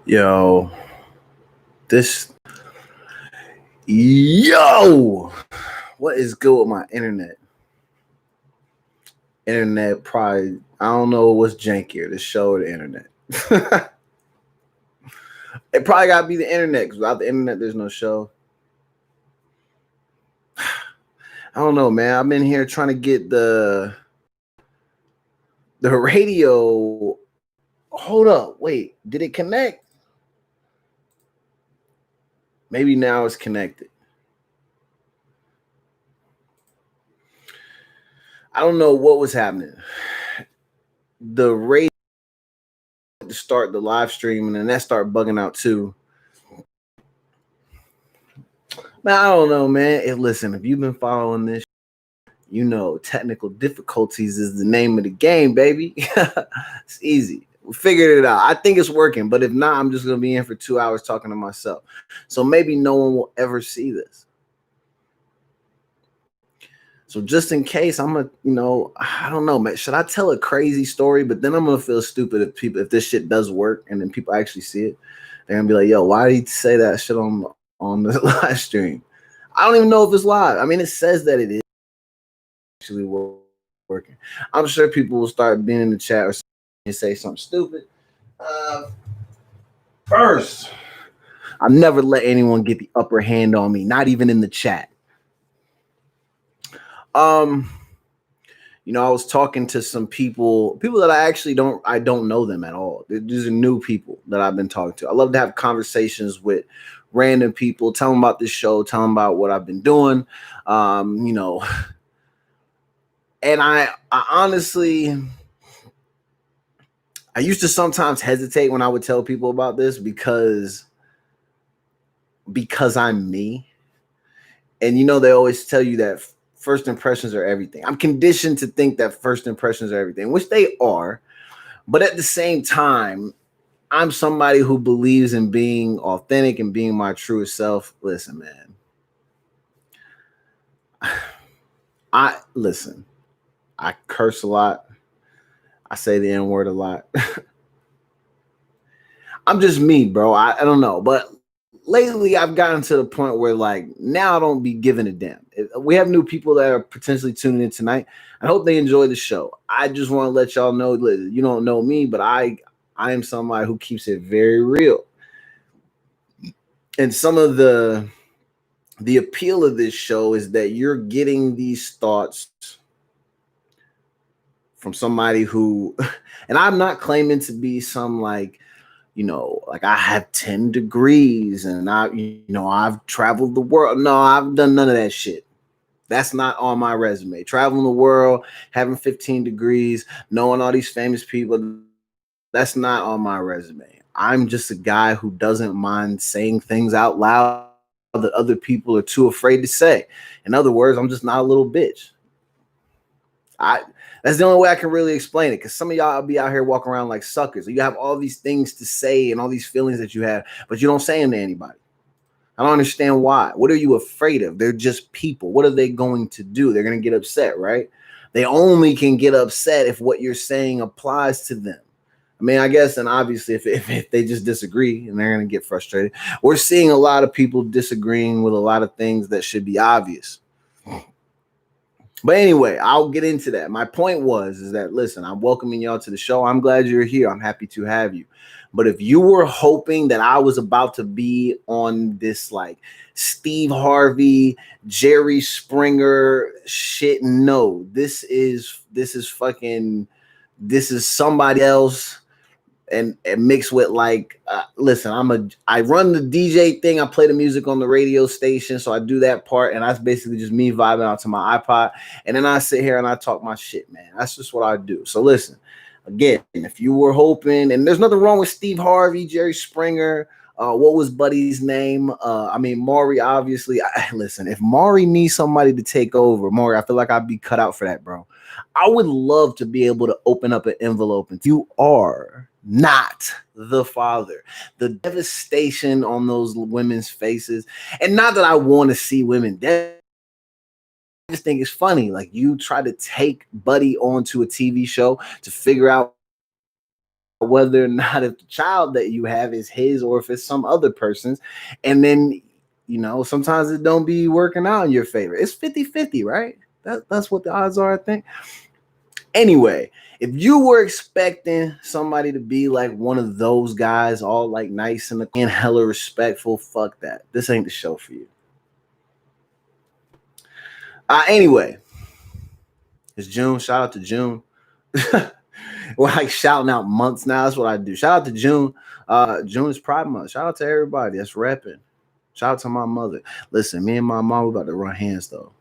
Yo, this yo, what is good with my internet? Internet probably I don't know what's jankier, the show or the internet. It probably gotta be the internet because without the internet, there's no show. I don't know, man. I've been here trying to get the radio. Hold up, wait, did it connect? Maybe now it's connected. I don't know what was happening. The radio to start the live stream and then that started bugging out too. Man, I don't know, man. Listen, if you've been following this, you know technical difficulties is the name of the game, baby. It's easy. We figured it out. I think it's working, but if not, I'm just gonna be in for 2 hours talking to myself. So maybe no one will ever see this. So just in case, I don't know, man. Should I tell a crazy story? But then I'm gonna feel stupid if this shit does work and then people actually see it. They're gonna be like, yo, why did he say that shit on the live stream? I don't even know if it's live. I mean, it says that it is actually working. I'm sure people will start being in the chat or and say something stupid. First, I never let anyone get the upper hand on me, not even in the chat. I was talking to some people that I don't know them at all. These are new people that I've been talking to. I love to have conversations with random people, tell them about this show, tell them about what I've been doing. And I honestly, I used to sometimes hesitate when I would tell people about this because I'm me. And they always tell you that first impressions are everything. I'm conditioned to think that first impressions are everything, which they are. But at the same time, I'm somebody who believes in being authentic and being my truest self. Listen, man. I curse a lot. I say the N-word a lot. I'm just me, bro. I don't know. But lately I've gotten to the point where now I don't be giving a damn. We have new people that are potentially tuning in tonight. I hope they enjoy the show. I just want to let y'all know, you don't know me, but I am somebody who keeps it very real. And some of the appeal of this show is that you're getting these thoughts from somebody who, and I'm not claiming to be some I have 10 degrees and I've traveled the world. No, I've done none of that shit. That's not on my resume. Traveling the world, having 15 degrees, knowing all these famous people, that's not on my resume. I'm just a guy who doesn't mind saying things out loud that other people are too afraid to say. In other words, I'm just not a little bitch. That's the only way I can really explain it, because some of y'all be out here walking around like suckers. You have all these things to say and all these feelings that you have, but you don't say them to anybody. I don't understand why. What are you afraid of? They're just people. What are they going to do? They're going to get upset, right? They only can get upset if what you're saying applies to them. I mean, I guess, and obviously if they just disagree and they're going to get frustrated. We're seeing a lot of people disagreeing with a lot of things that should be obvious. But anyway, I'll get into that. My point is that, listen, I'm welcoming y'all to the show. I'm glad you're here. I'm happy to have you. But if you were hoping that I was about to be on this Steve Harvey, Jerry Springer shit, no, this is somebody else. And mixed with listen, I run the DJ thing. I play the music on the radio station. So I do that part. And that's basically just me vibing out to my iPod. And then I sit here and I talk my shit, man. That's just what I do. So listen, again, if you were hoping, and there's nothing wrong with Steve Harvey, Jerry Springer, what was Buddy's name? Maury, obviously. Listen, if Maury needs somebody to take over, Maury, I feel like I'd be cut out for that, bro. I would love to be able to open up an envelope and you are not the father. The devastation on those women's faces. And not that I want to see women dead. I just think it's funny. You try to take Buddy onto a TV show to figure out whether or not if the child that you have is his or if it's some other person's. And then, sometimes it don't be working out in your favor. It's 50-50, right? That's what the odds are, I think. Anyway, if you were expecting somebody to be like one of those guys, all like nice and hella respectful, fuck that. This ain't the show for you. Anyway, it's June. Shout out to June. We're like shouting out months now. That's what I do. Shout out to June. June is Pride Month. Shout out to everybody that's repping. Shout out to my mother. Listen, me and my mom, we're about to run hands though.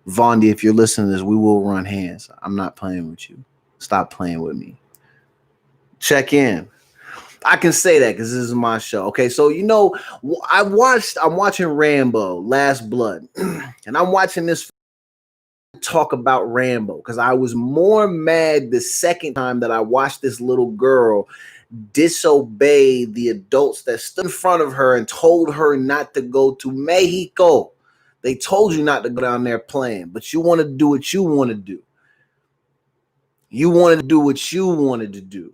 Vondi, if you're listening to this, we will run hands. I'm not playing with you. Stop playing with me. Check in. I can say that because this is my show. Okay, so I'm watching Rambo, Last Blood, and I'm watching this talk about Rambo because I was more mad the second time that I watched this little girl disobey the adults that stood in front of her and told her not to go to Mexico. They told you not to go down there playing, but you want to do what you want to do. You wanted to do what you wanted to do.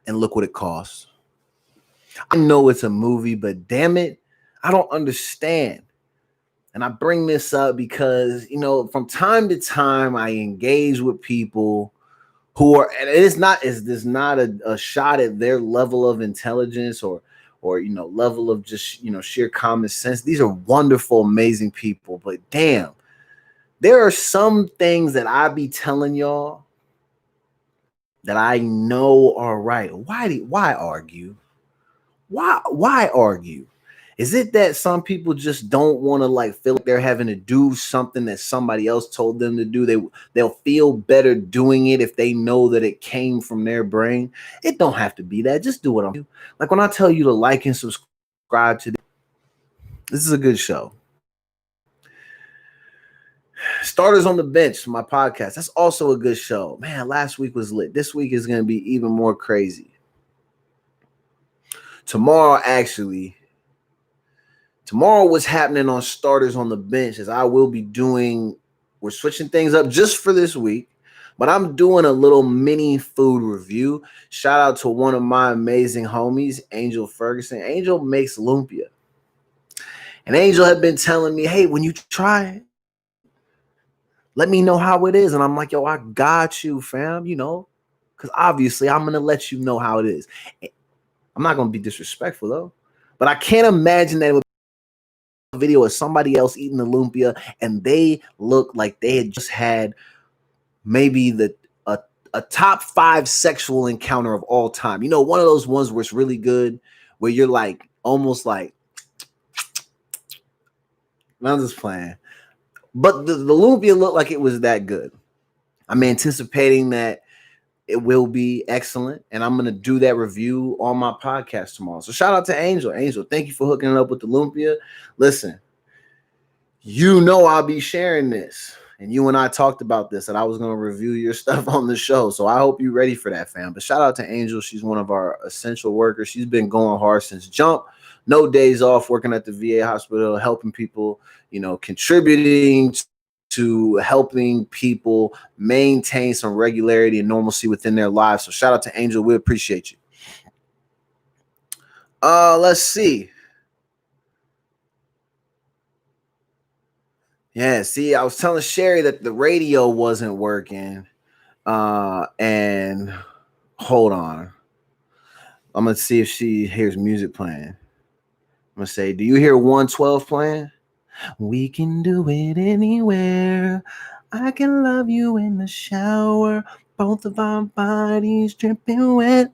And look what it costs. I know it's a movie, but damn it, I don't understand. And I bring this up because, from time to time, I engage with people who are, and it's not a shot at their level of intelligence or level of just, sheer common sense. These are wonderful, amazing people. But damn, there are some things that I be telling y'all that I know are right. Why argue? Why argue? Is it that some people just don't want to feel like they're having to do something that somebody else told them to do? They'll feel better doing it if they know that it came from their brain. It don't have to be that. Just do what I'm doing. Like when I tell you to like and subscribe to this is a good show. Starters on the Bench, my podcast. That's also a good show. Man, last week was lit. This week is going to be even more crazy. Tomorrow, what's happening on Starters on the Bench is we're switching things up just for this week, but I'm doing a little mini food review. Shout out to one of my amazing homies, Angel Ferguson. Angel makes lumpia. And Angel had been telling me, hey, when you try it, let me know how it is. And I'm like, yo, I got you, fam, because obviously I'm going to let you know how it is. I'm not going to be disrespectful, though. But I can't imagine that it would be a video of somebody else eating the lumpia and they look like they had just had maybe a top 5 sexual encounter of all time. One of those ones where it's really good, where you're almost like, I'm just playing. But the lumpia looked like it was that good. I'm anticipating that it will be excellent, and I'm going to do that review on my podcast tomorrow. So shout out to Angel. Angel, thank you for hooking it up with the lumpia. Listen, I'll be sharing this, and you and I talked about this, that I was going to review your stuff on the show. So I hope you're ready for that, fam. But shout out to Angel. She's one of our essential workers. She's been going hard since jump. No days off, working at the VA hospital, helping people, contributing to helping people maintain some regularity and normalcy within their lives. So shout out to Angel. We appreciate you. Let's see. Yeah, see, I was telling Sherry that the radio wasn't working. And hold on. I'm going to see if she hears music playing. I'm going to say, do you hear 112 playing? We can do it anywhere. I can love you in the shower. Both of our bodies dripping wet.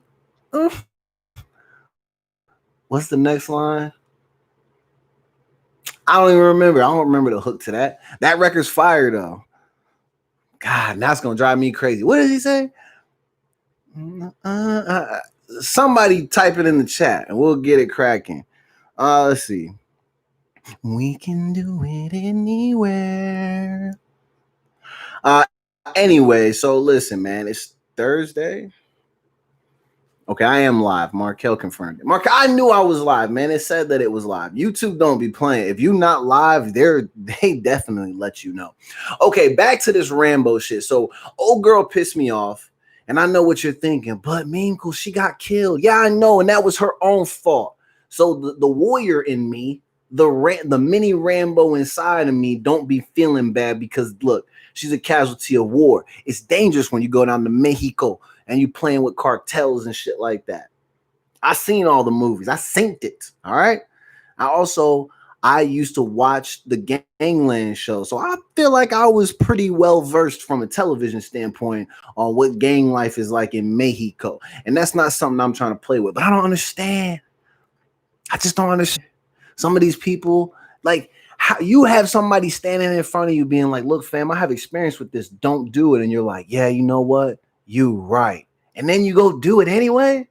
What's the next line? I don't even remember. I don't remember the hook to that. That record's fire, though. God, now it's going to drive me crazy. What did he say? Somebody type it in the chat, and we'll get it cracking. Let's see. We can do it anywhere. Anyway, so listen, man, it's Thursday. Okay, I am live. Markel confirmed it. I knew I was live, man. It said that it was live. YouTube don't be playing. If you not live, they definitely let you know. Okay, back to this Rambo shit. So old girl pissed me off, And I know what you're thinking, but Minko, she got killed. Yeah, I know, and that was her own fault. So the warrior in me, the mini Rambo inside of me, don't be feeling bad because look, she's a casualty of war. It's dangerous when you go down to Mexico and you playing with cartels and shit like that. I seen all the movies. I synced it. All right. I used to watch the Gangland show. So I feel like I was pretty well versed from a television standpoint on what gang life is like in Mexico. And that's not something I'm trying to play with. But I don't understand. I just don't understand. Some of these people, like, how you have somebody standing in front of you being like, look, fam, I have experience with this. Don't do it. And you're like, yeah, you know what? You right. And then you go do it anyway.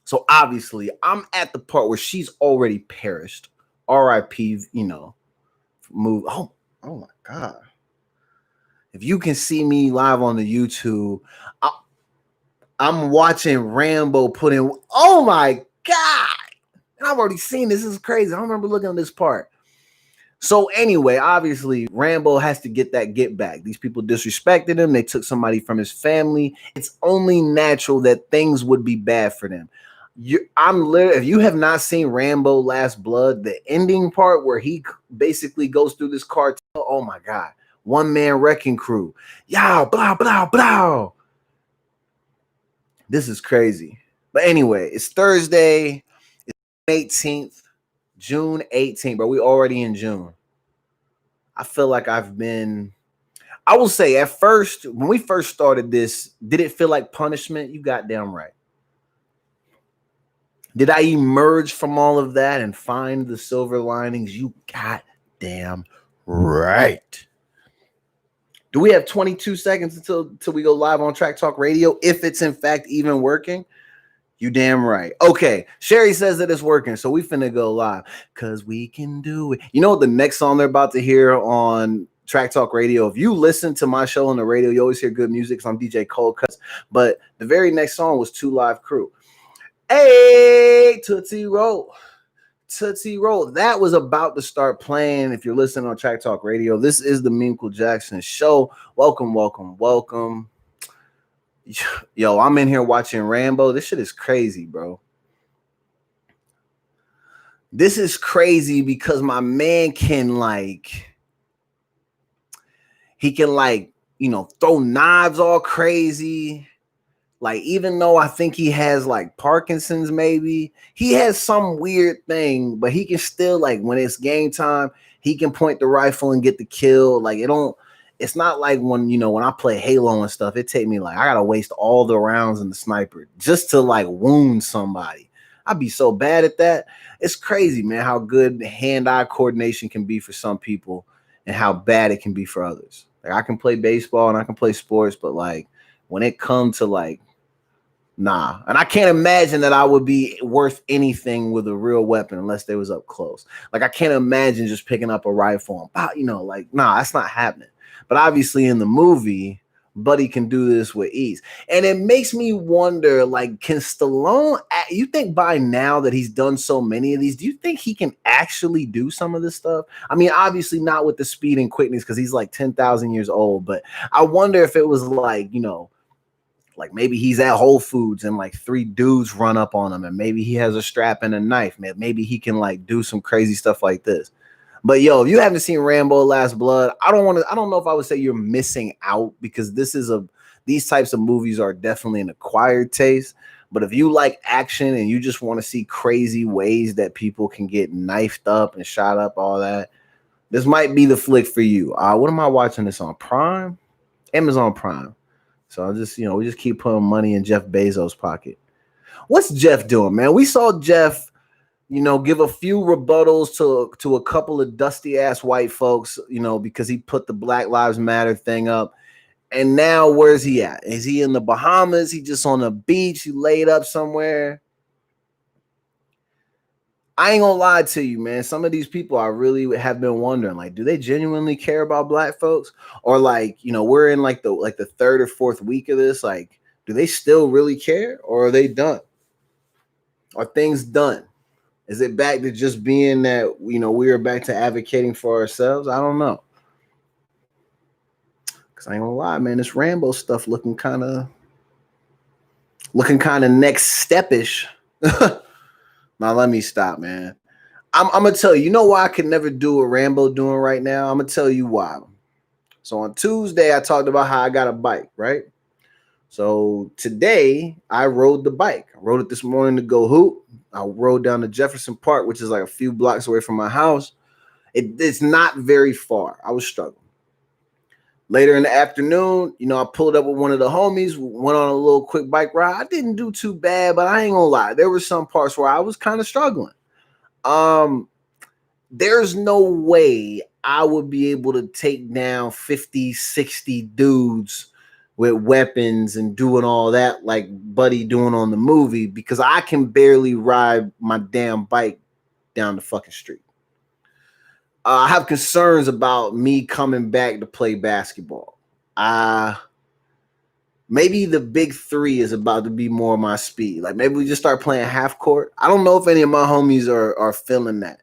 So obviously, I'm at the part where she's already perished. R.I.P. Move. Oh my God. If you can see me live on the YouTube, I'm watching Rambo put in. Oh my God. And I've already seen this. This is crazy. I don't remember looking at this part. So anyway, obviously, Rambo has to get that get back. These people disrespected him. They took somebody from his family. It's only natural that things would be bad for them. If you have not seen Rambo Last Blood, the ending part where he basically goes through this cartel, oh my God, one man wrecking crew. Yeah, blah, blah, blah. This is crazy. But anyway, it's Thursday, it's 18th, June 18th, bro. We already in June. I feel like I will say at first, when we first started this, did it feel like punishment? You got damn right. Did I emerge from all of that and find the silver linings? You got damn right. Do we have 22 seconds until we go live on Track Talk Radio? If it's in fact even working, you damn right. Okay, Sherry says that it's working, so we finna go live because we can do it. You know what the next song they're about to hear on Track Talk Radio? If you listen to my show on the radio, you always hear good music because I'm DJ Cold Cuts. But the very next song was Two Live Crew. Hey, Tootsie Roll. Tootsie Roll. That was about to start playing. If you're listening on Track Talk Radio, this is the Minkle Jackson Show. Welcome, welcome, welcome. Yo, I'm in here watching Rambo. This shit is crazy, bro. This is crazy because my man can throw knives all crazy. Like, even though I think he has like Parkinson's, maybe he has some weird thing, but he can still, like, when it's game time, he can point the rifle and get the kill. Like, it's not like when I play Halo and stuff, it take me like, I gotta waste all the rounds in the sniper just to like wound somebody. I'd be so bad at that. It's crazy, man, how good hand-eye coordination can be for some people and how bad it can be for others. Like, I can play baseball and I can play sports, but like when it comes to like, nah. And I can't imagine that I would be worth anything with a real weapon unless they was up close. Like, I can't imagine just picking up a rifle and, nah, that's not happening. But obviously in the movie, Buddy can do this with ease. And it makes me wonder, like, can Stallone, you think by now that he's done so many of these, do you think he can actually do some of this stuff? I mean, obviously not with the speed and quickness because he's like 10,000 years old. But I wonder if it was like, like maybe he's at Whole Foods and like 3 dudes run up on him and maybe he has a strap and a knife. Maybe he can like do some crazy stuff like this. But yo, if you haven't seen Rambo Last Blood, I don't know if I would say you're missing out because these types of movies are definitely an acquired taste. But if you like action and you just want to see crazy ways that people can get knifed up and shot up, all that, this might be the flick for you. What am I watching this on? Prime? Amazon Prime. So I just, we just keep putting money in Jeff Bezos' pocket. What's Jeff doing, man? We saw Jeff, give a few rebuttals to a couple of dusty ass white folks, because he put the Black Lives Matter thing up. And now where's he at? Is he in the Bahamas? He just on the beach? He laid up somewhere? I ain't gonna lie to you, man. Some of these people I really have been wondering, like, do they genuinely care about black folks? Or like, we're in like the 3rd or 4th week of this. Like, do they still really care? Or are they done? Are things done? Is it back to just being that, we are back to advocating for ourselves? I don't know. I ain't gonna lie, man, this Rambo stuff looking kind of next stepish. Now let me stop, man. I'm gonna tell you, you know why I could never do what Rambo doing right now? I'm gonna tell you why. So on Tuesday, I talked about how I got a bike, right? So today I rode the bike. I rode it this morning to go hoop. I rode down to Jefferson Park, which is like a few blocks away from my house. It's not very far. I was struggling. Later in the afternoon, I pulled up with one of the homies, went on a little quick bike ride. I didn't do too bad, but I ain't gonna lie. There were some parts where I was kind of struggling. There's no way I would be able to take down 50, 60 dudes with weapons and doing all that like Buddy doing on the movie, because I can barely ride my damn bike down the fucking street. I have concerns about me coming back to play basketball. Maybe the big three is about to be more my speed. Like maybe we just start playing half court. I don't know if any of my homies are feeling that.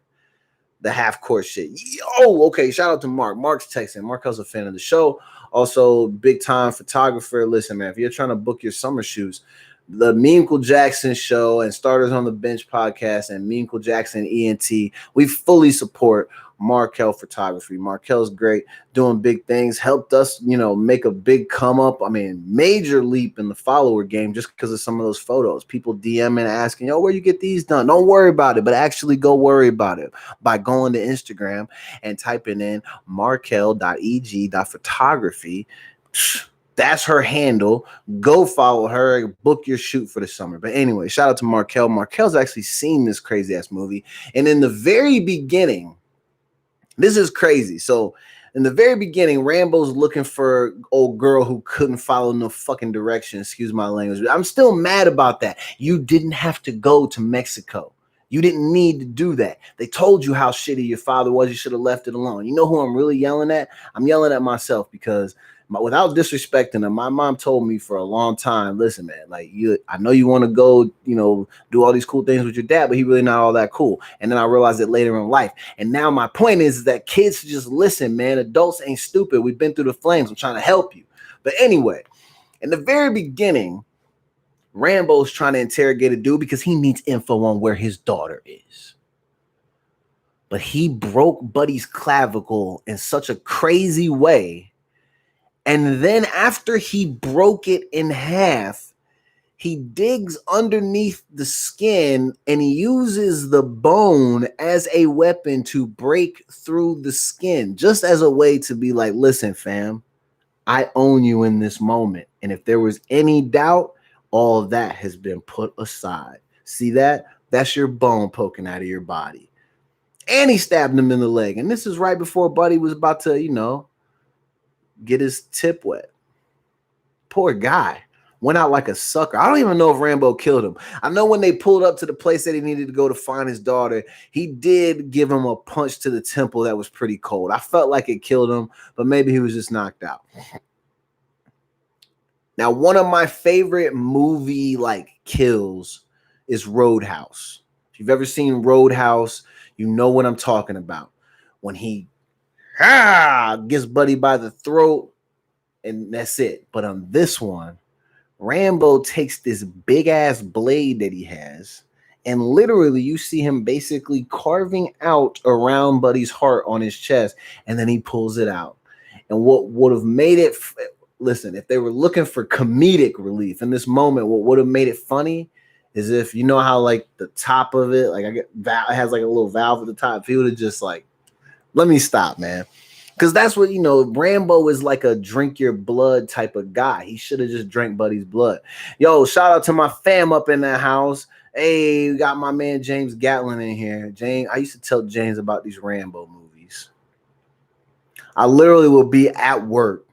The half court shit. Oh, okay. Shout out to Mark. Mark's texting. Markel's a fan of the show. Also, big time photographer. Listen, man, if you're trying to book your summer shoots, the Me Uncle Jackson show and Starters on the Bench podcast and Me Uncle Jackson ENT, we fully support Markel Photography. Markel's great, doing big things, helped us, make a big come up. I mean, major leap in the follower game just because of some of those photos. People DMing, asking, where you get these done? Don't worry about it, but actually go worry about it by going to Instagram and typing in markel.eg.photography. That's her handle. Go follow her, book your shoot for the summer. But anyway, shout out to Markel. Markel's actually seen this crazy ass movie. And in the very beginning, this is crazy. So in the very beginning, Rambo's looking for old girl who couldn't follow no fucking direction. Excuse my language. I'm still mad about that. You didn't have to go to Mexico. You didn't need to do that. They told you how shitty your father was. You should have left it alone. You know who I'm really yelling at? I'm yelling at myself because without disrespecting him, my mom told me for a long time, listen, man, like I know you want to go, do all these cool things with your dad, but he really not all that cool. And then I realized it later in life. And now my point is that kids just listen, man. Adults ain't stupid. We've been through the flames. I'm trying to help you. But anyway, in the very beginning, Rambo's trying to interrogate a dude because he needs info on where his daughter is. But he broke Buddy's clavicle in such a crazy way. And then after he broke it in half, he digs underneath the skin and he uses the bone as a weapon to break through the skin, just as a way to be like, listen, fam, I own you in this moment. And if there was any doubt, all of that has been put aside. See that? That's your bone poking out of your body. And he stabbed him in the leg. And this is right before Buddy was about to, get his tip wet. Poor guy. Went out like a sucker. I don't even know if Rambo killed him. I know when they pulled up to the place that he needed to go to find his daughter, he did give him a punch to the temple that was pretty cold. I felt like it killed him, but maybe he was just knocked out. Now, one of my favorite movie kills is Roadhouse. If you've ever seen Roadhouse, you know what I'm talking about. When he gets Buddy by the throat, and that's it. But on this one, Rambo takes this big ass blade that he has, and literally you see him basically carving out around Buddy's heart on his chest, and then he pulls it out. And what would have made it, listen, if they were looking for comedic relief in this moment, what would have made it funny is if, you know how the top of it, it has a little valve at the top. If he would have just let me stop, man. Because that's what, Rambo is like a drink your blood type of guy. He should have just drank Buddy's blood. Yo, shout out to my fam up in that house. Hey, we got my man James Gatlin in here. James, I used to tell James about these Rambo movies. I literally would be at work,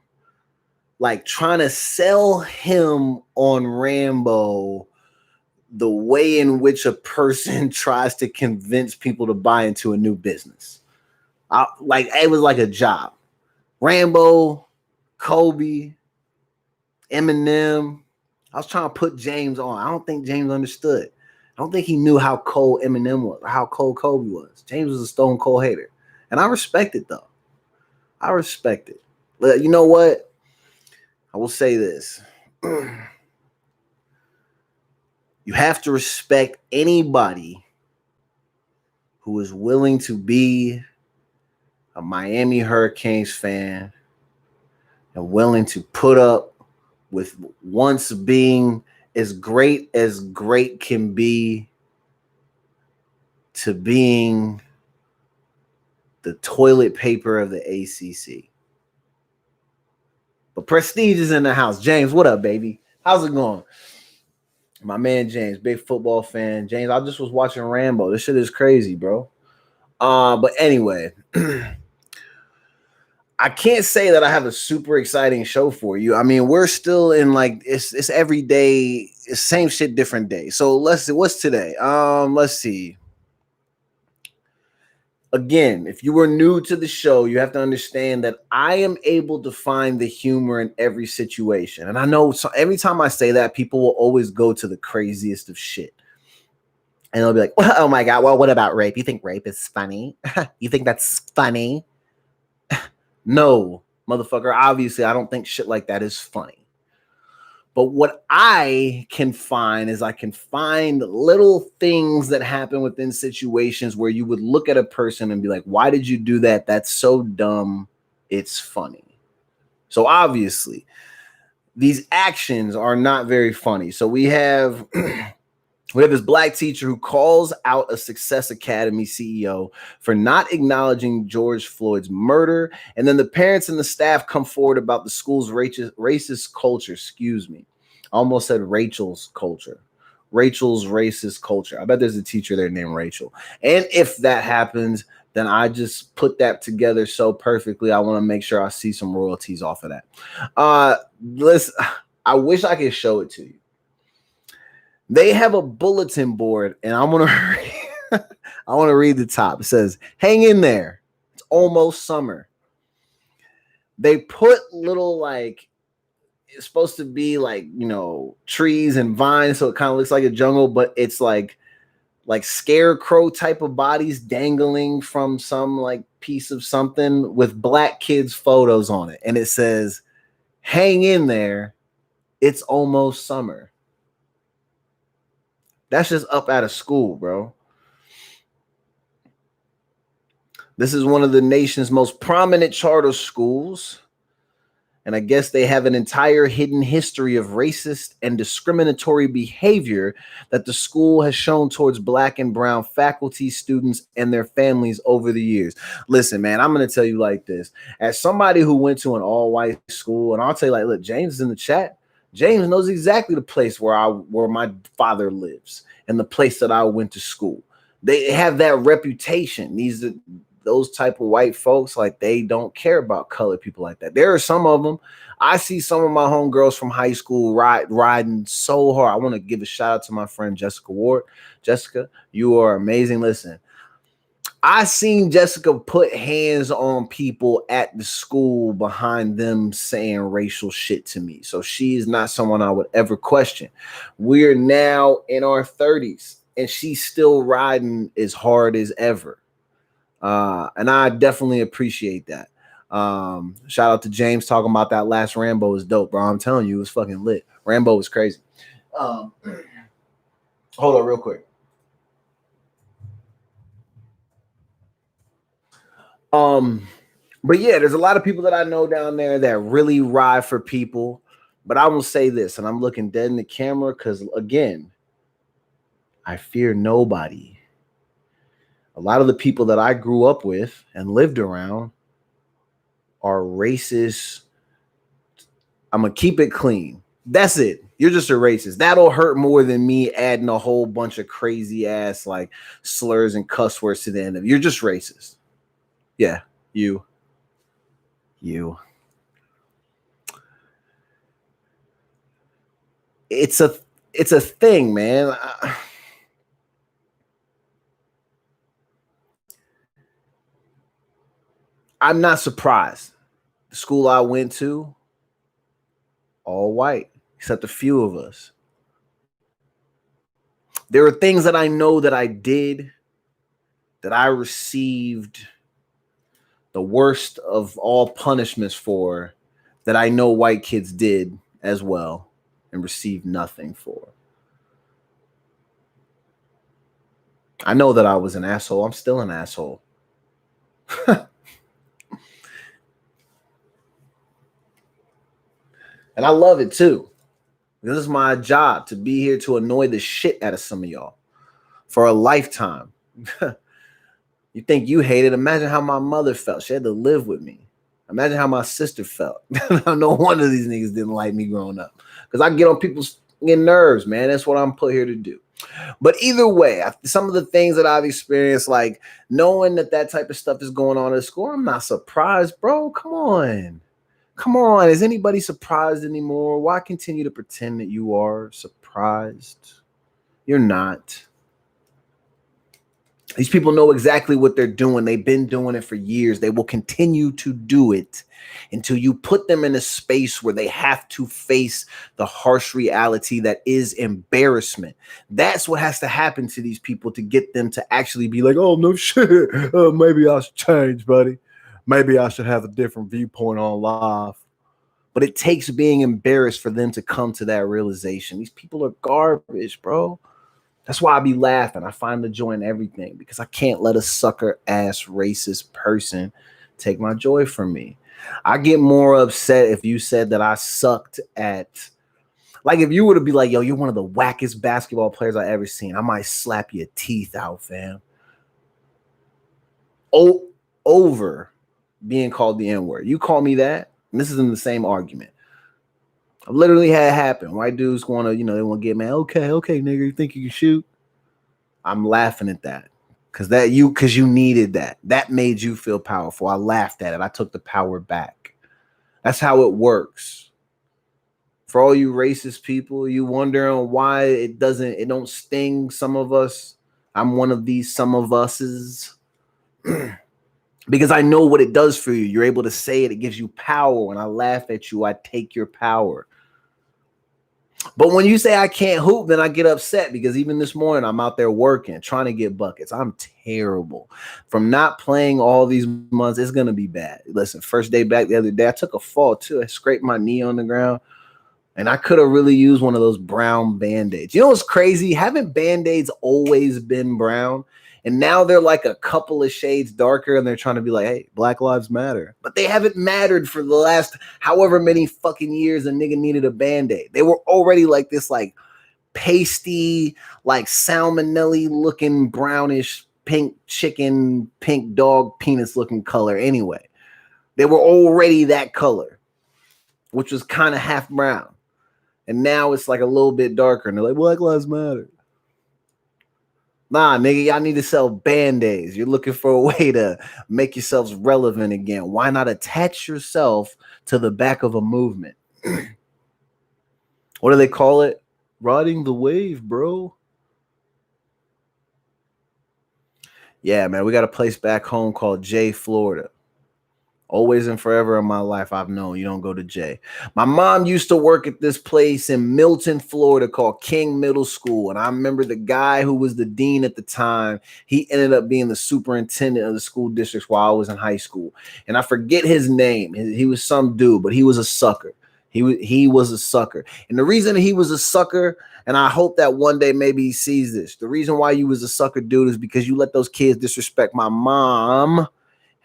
trying to sell him on Rambo the way in which a person tries to convince people to buy into a new business. It was like a job. Rambo, Kobe, Eminem. I was trying to put James on. I don't think James understood. I don't think he knew how cold Eminem was or how cold Kobe was. James was a stone cold hater. And I respect it, though. I respect it. But you know what? I will say this. You have to respect anybody who is willing to be a Miami Hurricanes fan and willing to put up with once being as great can be to being the toilet paper of the ACC. But Prestige is in the house. James, what up, baby? How's it going? My man James, big football fan. James, I just was watching Rambo. This shit is crazy, bro. But anyway, I can't say that I have a super exciting show for you. I mean, we're still in like it's every day, it's same shit, different day. So let's see, what's today? Let's see. Again, if you were new to the show, you have to understand that I am able to find the humor in every situation. And I know every time I say that, people will always go to the craziest of shit. And they'll be like, well, oh my God, well, what about rape? You think rape is funny? You think that's funny? No, motherfucker. Obviously, I don't think shit like that is funny. But what I can find is I can find little things that happen within situations where you would look at a person and be like, why did you do that? That's so dumb. It's funny. So obviously, these actions are not very funny. So we have this black teacher who calls out a Success Academy CEO for not acknowledging George Floyd's murder. And then the parents and the staff come forward about the school's racist culture. Excuse me. I almost said Rachel's culture. Rachel's racist culture. I bet there's a teacher there named Rachel. And if that happens, then I just put that together so perfectly. I want to make sure I see some royalties off of that. Listen, I wish I could show it to you. They have a bulletin board, and I want to read the top. It says, hang in there. It's almost summer. They put little, like, it's supposed to be like, you know, trees and vines, so it kind of looks like a jungle, but it's like scarecrow type of bodies dangling from some like piece of something with black kids' photos on it. And it says, hang in there. It's almost summer. That's just up out of school, bro. This is one of the nation's most prominent charter schools. And I guess they have an entire hidden history of racist and discriminatory behavior that the school has shown towards black and brown faculty, students, and their families over the years. Listen, man, I'm going to tell you like this. As somebody who went to an all-white school, and I'll tell you like, look, James is in the chat. James knows exactly the place where my father lives and the place that I went to school. They have that reputation. Those type of white folks, like, they don't care about colored people like that. There are some of them. I see some of my homegirls from high school riding so hard. I want to give a shout out to my friend Jessica Ward. Jessica, you are amazing. Listen, I seen Jessica put hands on people at the school behind them saying racial shit to me. So she is not someone I would ever question. We're now in our 30s and she's still riding as hard as ever. And I definitely appreciate that. Shout out to James talking about that last Rambo is dope, bro. I'm telling you, it was fucking lit. Rambo was crazy. Hold on real quick. But yeah, there's a lot of people that I know down there that really ride for people. But I will say this, and I'm looking dead in the camera because, again, I fear nobody. A lot of the people that I grew up with and lived around are racist. I'm going to keep it clean. That's it. You're just a racist. That'll hurt more than me adding a whole bunch of crazy ass like slurs and cuss words to the end of it. You're just racist. Yeah, you. It's a thing, man. I'm not surprised. The school I went to, all white, except a few of us. There are things that I know that I did that I received the worst of all punishments for that I know white kids did as well and received nothing for. I know that I was an asshole. I'm still an asshole. And I love it too. This is my job, to be here to annoy the shit out of some of y'all for a lifetime. You think you hate it? Imagine how my mother felt. She had to live with me. Imagine how my sister felt. No wonder these niggas didn't like me growing up, because I get on people's nerves, man. That's what I'm put here to do. But either way, some of the things that I've experienced, like knowing that type of stuff is going on at school, I'm not surprised, bro. Come on. Come on. Is anybody surprised anymore? Why continue to pretend that you are surprised? You're not. These people know exactly what they're doing. They've been doing it for years. They will continue to do it until you put them in a space where they have to face the harsh reality that is embarrassment. That's what has to happen to these people to get them to actually be like, oh, no shit. Maybe I should change, buddy. Maybe I should have a different viewpoint on life. But it takes being embarrassed for them to come to that realization. These people are garbage, bro. That's why I be laughing. I find the joy in everything, because I can't let a sucker ass racist person take my joy from me. I get more upset if you said that I sucked at, like if you were to be like, yo, you're one of the wackest basketball players I ever seen, I might slap your teeth out, fam. Over being called the N-word. You call me that, and this is in the same argument. I've literally had it happen. White dudes want to, they want to get mad. Okay, nigga, you think you can shoot? I'm laughing at that because you needed that. That made you feel powerful. I laughed at it. I took the power back. That's how it works. For all you racist people, you wondering why it don't sting some of us. I'm one of these some of us's. Because I know what it does for you. You're able to say it. It gives you power. When I laugh at you, I take your power. But when you say I can't hoop, then I get upset, because even this morning I'm out there working, trying to get buckets. I'm terrible. From not playing all these months, it's going to be bad. Listen, first day back the other day, I took a fall too. I scraped my knee on the ground, and I could have really used one of those brown Band-Aids. You know what's crazy? Haven't Band-Aids always been brown? And now they're like a couple of shades darker, and they're trying to be like, hey, Black Lives Matter. But they haven't mattered for the last however many fucking years a nigga needed a Band-Aid. They were already like this like pasty, like salmonelli looking brownish pink chicken, pink dog penis looking color anyway. They were already that color, which was kind of half brown. And now it's like a little bit darker, and they're like, Black Lives Matter. Nah, nigga, y'all need to sell Band-Aids. You're looking for a way to make yourselves relevant again. Why not attach yourself to the back of a movement? What do they call it? Riding the wave, bro. Yeah, man, we got a place back home called J, Florida. Always and forever in my life, I've known you don't go to J. My mom used to work at this place in Milton, Florida called King Middle School. And I remember the guy who was the dean at the time, he ended up being the superintendent of the school districts while I was in high school. And I forget his name. He was some dude, but he was a sucker. He was a sucker. And the reason he was a sucker, and I hope that one day maybe he sees this, the reason why you was a sucker, dude, is because you let those kids disrespect my mom.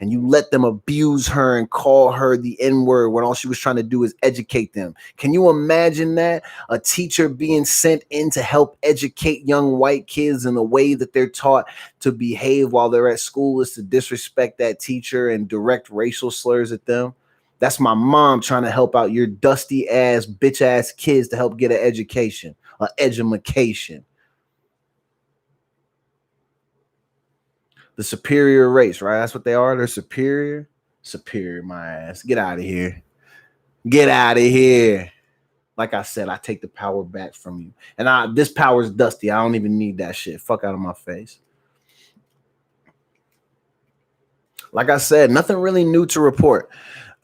And you let them abuse her and call her the N-word when all she was trying to do is educate them. Can you imagine that? A teacher being sent in to help educate young white kids in the way that they're taught to behave while they're at school is to disrespect that teacher and direct racial slurs at them. That's my mom trying to help out your dusty ass, bitch ass kids to help get an education, an edumacation. The superior race, right? That's what they are. They're superior. Superior, my ass. Get out of here. Get out of here. Like I said, I take the power back from you. And this power is dusty. I don't even need that shit. Fuck out of my face. Like I said, nothing really new to report.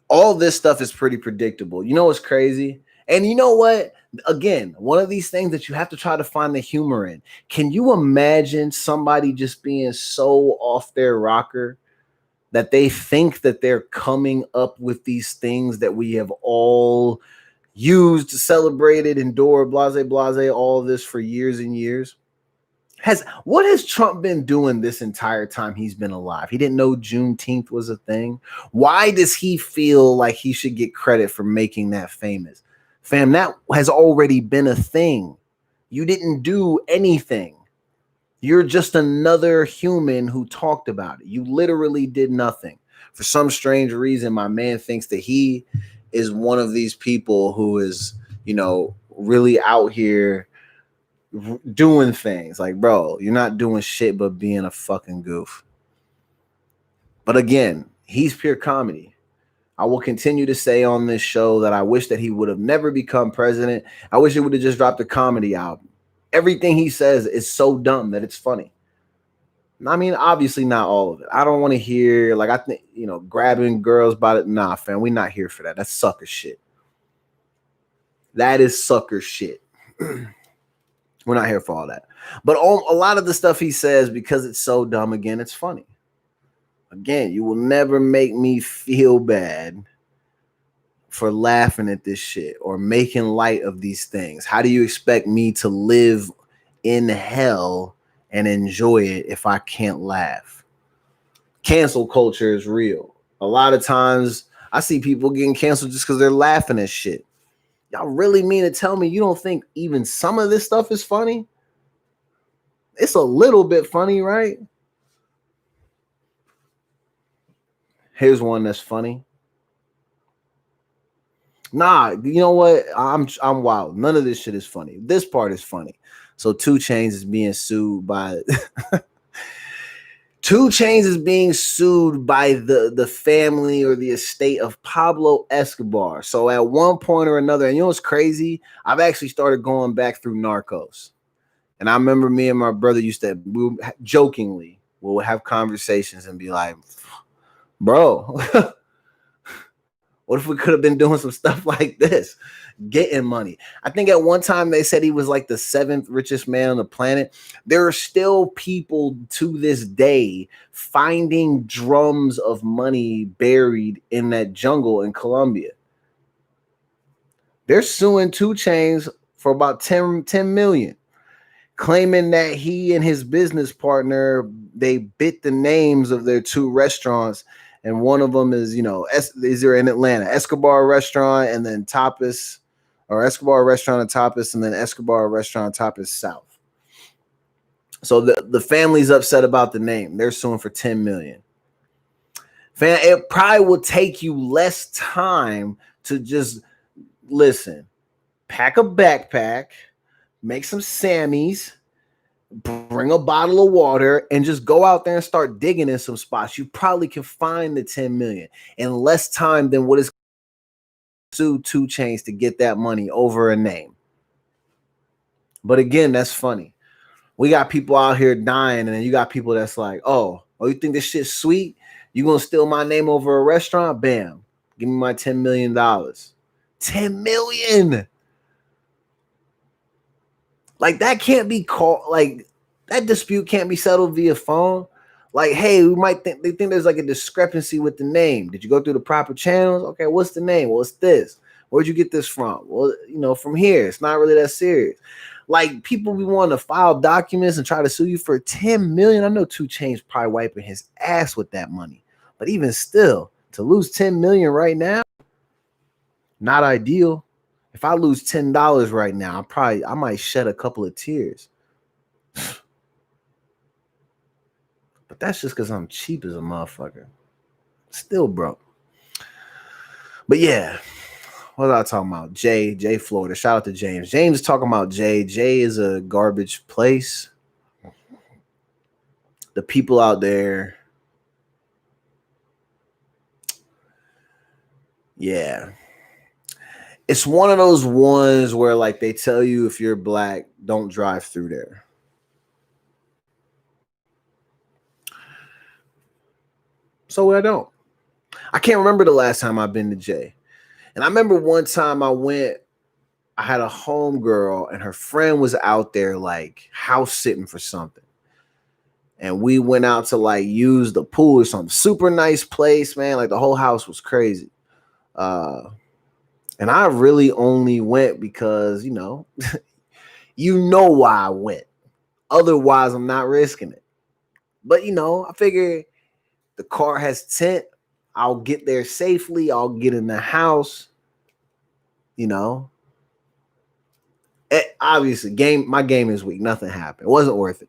All this stuff is pretty predictable. You know what's crazy? And you know what? Again, one of these things that you have to try to find the humor in. Can you imagine somebody just being so off their rocker that they think that they're coming up with these things that we have all used, celebrated, endured, blase, blase, all of this for years and years. What has Trump been doing this entire time he's been alive? He didn't know Juneteenth was a thing. Why does he feel like he should get credit for making that famous? Fam, that has already been a thing. You didn't do anything. You're just another human who talked about it. You literally did nothing. For some strange reason, my man thinks that he is one of these people who is, really out here doing things. Like, bro, you're not doing shit but being a fucking goof. But again, he's pure comedy. I will continue to say on this show that I wish that he would have never become president. I wish he would have just dropped a comedy album. Everything he says is so dumb that it's funny. I mean, obviously not all of it. I don't want to hear, like, I think, grabbing girls by the, nah, fam, we're not here for that. That's sucker shit. That is sucker shit. We're not here for all that. But a lot of the stuff he says, because it's so dumb, again, it's funny. Again, you will never make me feel bad for laughing at this shit or making light of these things. How do you expect me to live in hell and enjoy it if I can't laugh? Cancel culture is real. A lot of times I see people getting canceled just because they're laughing at shit. Y'all really mean to tell me you don't think even some of this stuff is funny? It's a little bit funny, right? Here's one that's funny. Nah, you know what? I'm wild. None of this shit is funny. This part is funny. So 2 Chainz is being sued by 2 Chainz is being sued by the family or the estate of Pablo Escobar. So at one point or another, and you know what's crazy? I've actually started going back through Narcos. And I remember me and my brother jokingly, we'll have conversations and be like, bro, what if we could have been doing some stuff like this? Getting money. I think at one time they said he was like the 7th richest man on the planet. There are still people to this day finding drums of money buried in that jungle in Colombia. They're suing 2 Chainz for about 10 million, claiming that he and his business partner, they bit the names of their 2 restaurants. And one of them is, is there in Atlanta, Escobar Restaurant and then Tapas, or Escobar Restaurant and Tapas, and then Escobar Restaurant Tapas South. So the family's upset about the name. They're suing for 10 million. Fam, it probably will take you less time to just listen, pack a backpack, make some Sammys, bring a bottle of water, and just go out there and start digging in some spots. You probably can find the 10 million in less time than what is sue 2 Chainz to get that money over a name. But again, that's funny. We got people out here dying, and then you got people that's like, oh, you think this shit's sweet? You gonna steal my name over a restaurant? Bam, give me my $10 million. 10 million. Like, that can't be called, like, that dispute can't be settled via phone. Like, hey, they think there's like a discrepancy with the name. Did you go through the proper channels? Okay, what's the name? Well, it's this. Where'd you get this from? Well, from here. It's not really that serious. Like, people be wanting to file documents and try to sue you for 10 million. I know 2 Chainz probably wiping his ass with that money. But even still, to lose 10 million right now, not ideal. If I lose $10 right now, I might shed a couple of tears. But that's just because I'm cheap as a motherfucker. Still broke. But yeah, what was I talking about? Jay Florida. Shout out to James. James is talking about Jay. Jay is a garbage place. The people out there, yeah. It's one of those ones where, like, they tell you if you're black, don't drive through there. So I don't. I can't remember the last time I've been to Jay. And I remember one time I had a homegirl and her friend was out there like house sitting for something. and we went out to like use the pool or some super nice place, man. Like the whole house was crazy. And I really only went because, you know why I went. Otherwise, I'm not risking it. But I figure the car has tint. I'll get there safely. I'll get in the house. Obviously, my game is weak. Nothing happened. It wasn't worth it.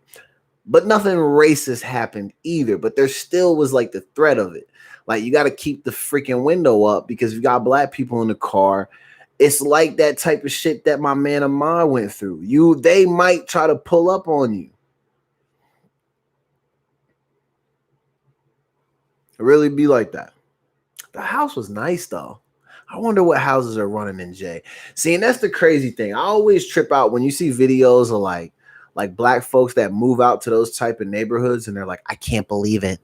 But nothing racist happened either. But there still was like the threat of it. Like you got to keep the freaking window up because you got black people in the car. It's like that type of shit that my man Amar went through. They might try to pull up on you. It really be like that. The house was nice though. I wonder what houses are running in J. See, and that's the crazy thing. I always trip out when you see videos of like black folks that move out to those type of neighborhoods and they're like, I can't believe it.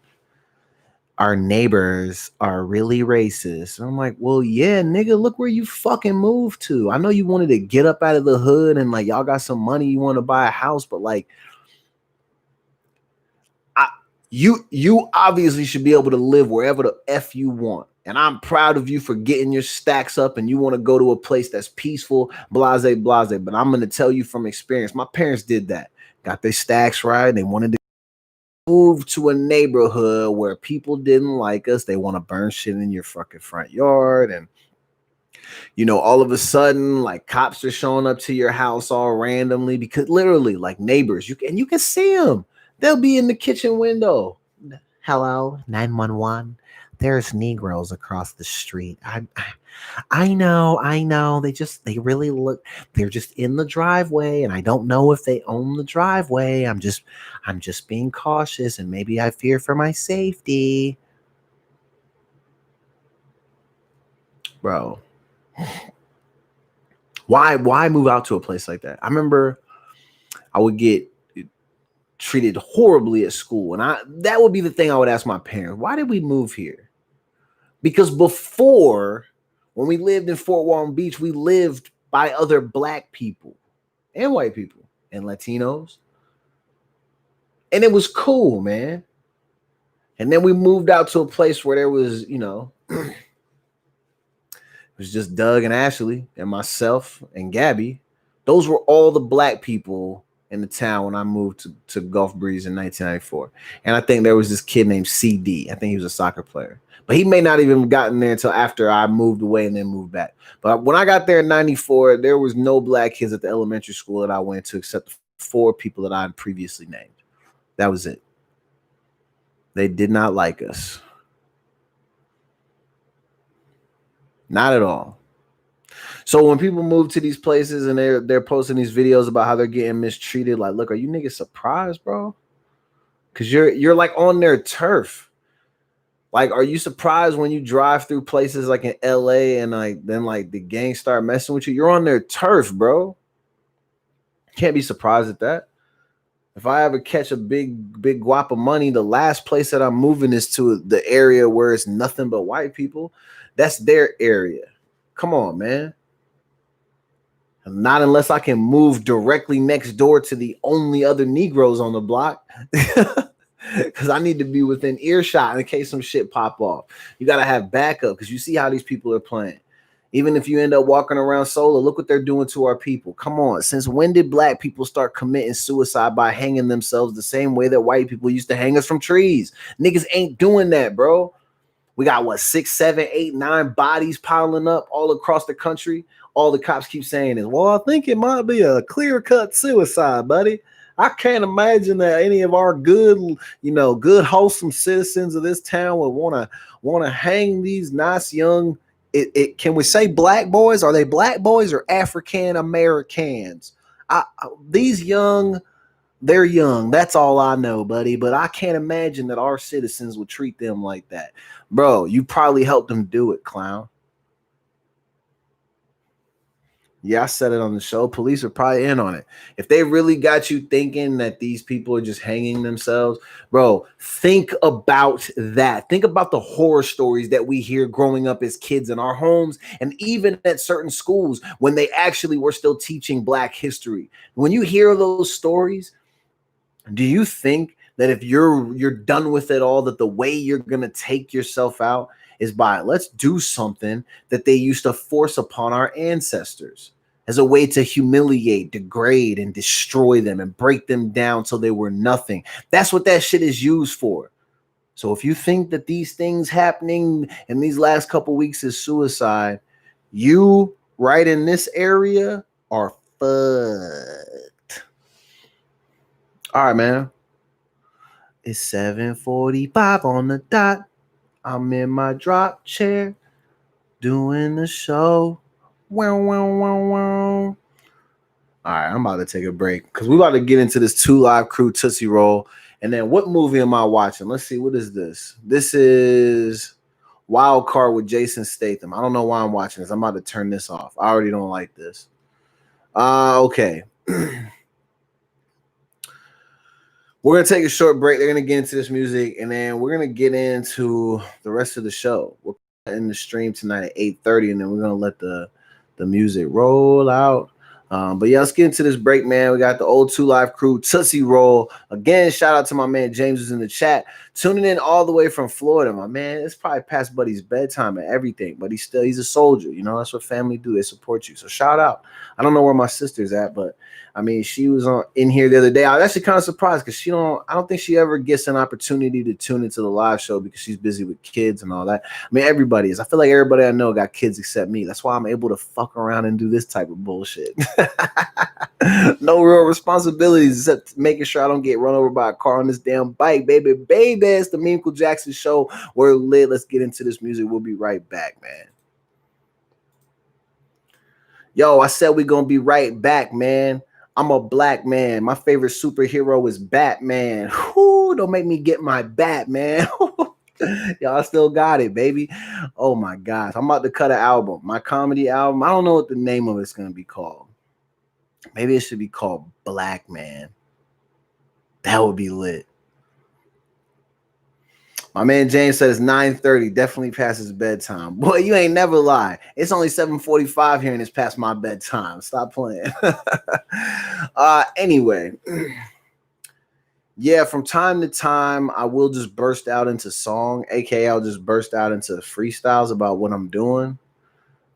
Our neighbors are really racist. And I'm like, well, yeah, nigga, look where you fucking moved to. I know you wanted to get up out of the hood and like y'all got some money, you want to buy a house, but like you obviously should be able to live wherever the F you want. And I'm proud of you for getting your stacks up and you want to go to a place that's peaceful, blase. But I'm going to tell you from experience, my parents did that. Got their stacks right. They wanted to move to a neighborhood where people didn't like us. They want to burn shit in your fucking front yard. And, all of a sudden, like cops are showing up to your house all randomly because literally like neighbors, you can see them. They'll be in the kitchen window. Hello, 911. There's Negroes across the street. I know. They really look. They're just in the driveway, and I don't know if they own the driveway. I'm just being cautious, and maybe I fear for my safety, bro. Why move out to a place like that? I remember I would get treated horribly at school, and that would be the thing I would ask my parents. Why did we move here? Because before, when we lived in Fort Walton Beach, we lived by other black people and white people and Latinos. And it was cool, man. And then we moved out to a place where there was, it was just Doug and Ashley and myself and Gabby. Those were all the black people in the town when I moved to Gulf Breeze in 1994. And I think there was this kid named CD. I think he was a soccer player. But he may not even have gotten there until after I moved away and then moved back. But when I got there in 94, there was no black kids at the elementary school that I went to except the 4 people that I had previously named. That was it. They did not like us. Not at all. So when people move to these places and they're posting these videos about how they're getting mistreated, like, look, are you niggas surprised, bro? Because you're like on their turf. Like, are you surprised when you drive through places like in LA and then the gangs start messing with you? You're on their turf, bro. Can't be surprised at that. If I ever catch a big guap of money, the last place that I'm moving is to the area where it's nothing but white people. That's their area. Come on, man. Not unless I can move directly next door to the only other Negroes on the block. Because I need to be within earshot in case some shit pop off. You got to have backup because you see how these people are playing. Even if you end up walking around solo, look what they're doing to our people. Come on. Since when did black people start committing suicide by hanging themselves the same way that white people used to hang us from trees? Niggas ain't doing that, bro. We got 6, 7, 8, 9 bodies piling up all across the country. All the cops keep saying is, well, I think it might be a clear-cut suicide, buddy. I can't imagine that any of our good, good wholesome citizens of this town would want to hang these nice young. Can we say black boys? Are they black boys or African Americans? These young, they're young. That's all I know, buddy. But I can't imagine that our citizens would treat them like that, bro. You probably helped them do it, clown. Yeah, I said it on the show. Police are probably in on it. If they really got you thinking that these people are just hanging themselves, bro, think about that. Think about the horror stories that we hear growing up as kids in our homes and even at certain schools when they actually were still teaching Black history. When you hear those stories, do you think that if you're done with it all, that the way you're gonna take yourself out is by let's do something that they used to force upon our ancestors as a way to humiliate, degrade, and destroy them and break them down so they were nothing. That's what that shit is used for. So if you think that these things happening in these last couple weeks is suicide, you right in this area are fucked. All right, man. It's 7:45 on the dot. I'm in my drop chair doing the show. Wow, wow, wow, wow. All right, I'm about to take a break because we're about to get into this 2 Live Crew Tootsie Roll. And then what movie am I watching? Let's see. What is this? This is Wild Card with Jason Statham. I don't know why I'm watching this. I'm about to turn this off. I already don't like this. Okay. We're going to take a short break. They're going to get into this music, and then we're going to get into the rest of the show. We're in the stream tonight at 8:30, and then we're going to let the music roll out. But yeah, let's get into this break, man. We got the old 2 Live Crew Tootsie Roll. Again, shout out to my man James who's in the chat, tuning in all the way from Florida. My man, it's probably past Buddy's bedtime and everything, but he's a soldier. You know, that's what family do. They support you. So shout out. I don't know where my sister's at, but I mean, she was in here the other day. I was actually kind of surprised because I don't think she ever gets an opportunity to tune into the live show because she's busy with kids and all that. I mean, everybody is. I feel like everybody I know got kids except me. That's why I'm able to fuck around and do this type of bullshit. No real responsibilities except making sure I don't get run over by a car on this damn bike, baby. Baby, it's the Memeco Jackson Show. We're lit. Let's get into this music. We'll be right back, man. Yo, I said we're gonna be right back, man. I'm a black man. My favorite superhero is Batman. Whoo, don't make me get my Batman. Y'all still got it, baby. Oh my gosh. I'm about to cut an album. My comedy album. I don't know what the name of it's gonna be called. Maybe it should be called Black Man. That would be lit. My man James said it's 9:30. Definitely past his bedtime. Boy, you ain't never lie. It's only 7:45 here and it's past my bedtime. Stop playing. Anyway. Yeah, from time to time, I will just burst out into song, aka I'll just burst out into freestyles about what I'm doing.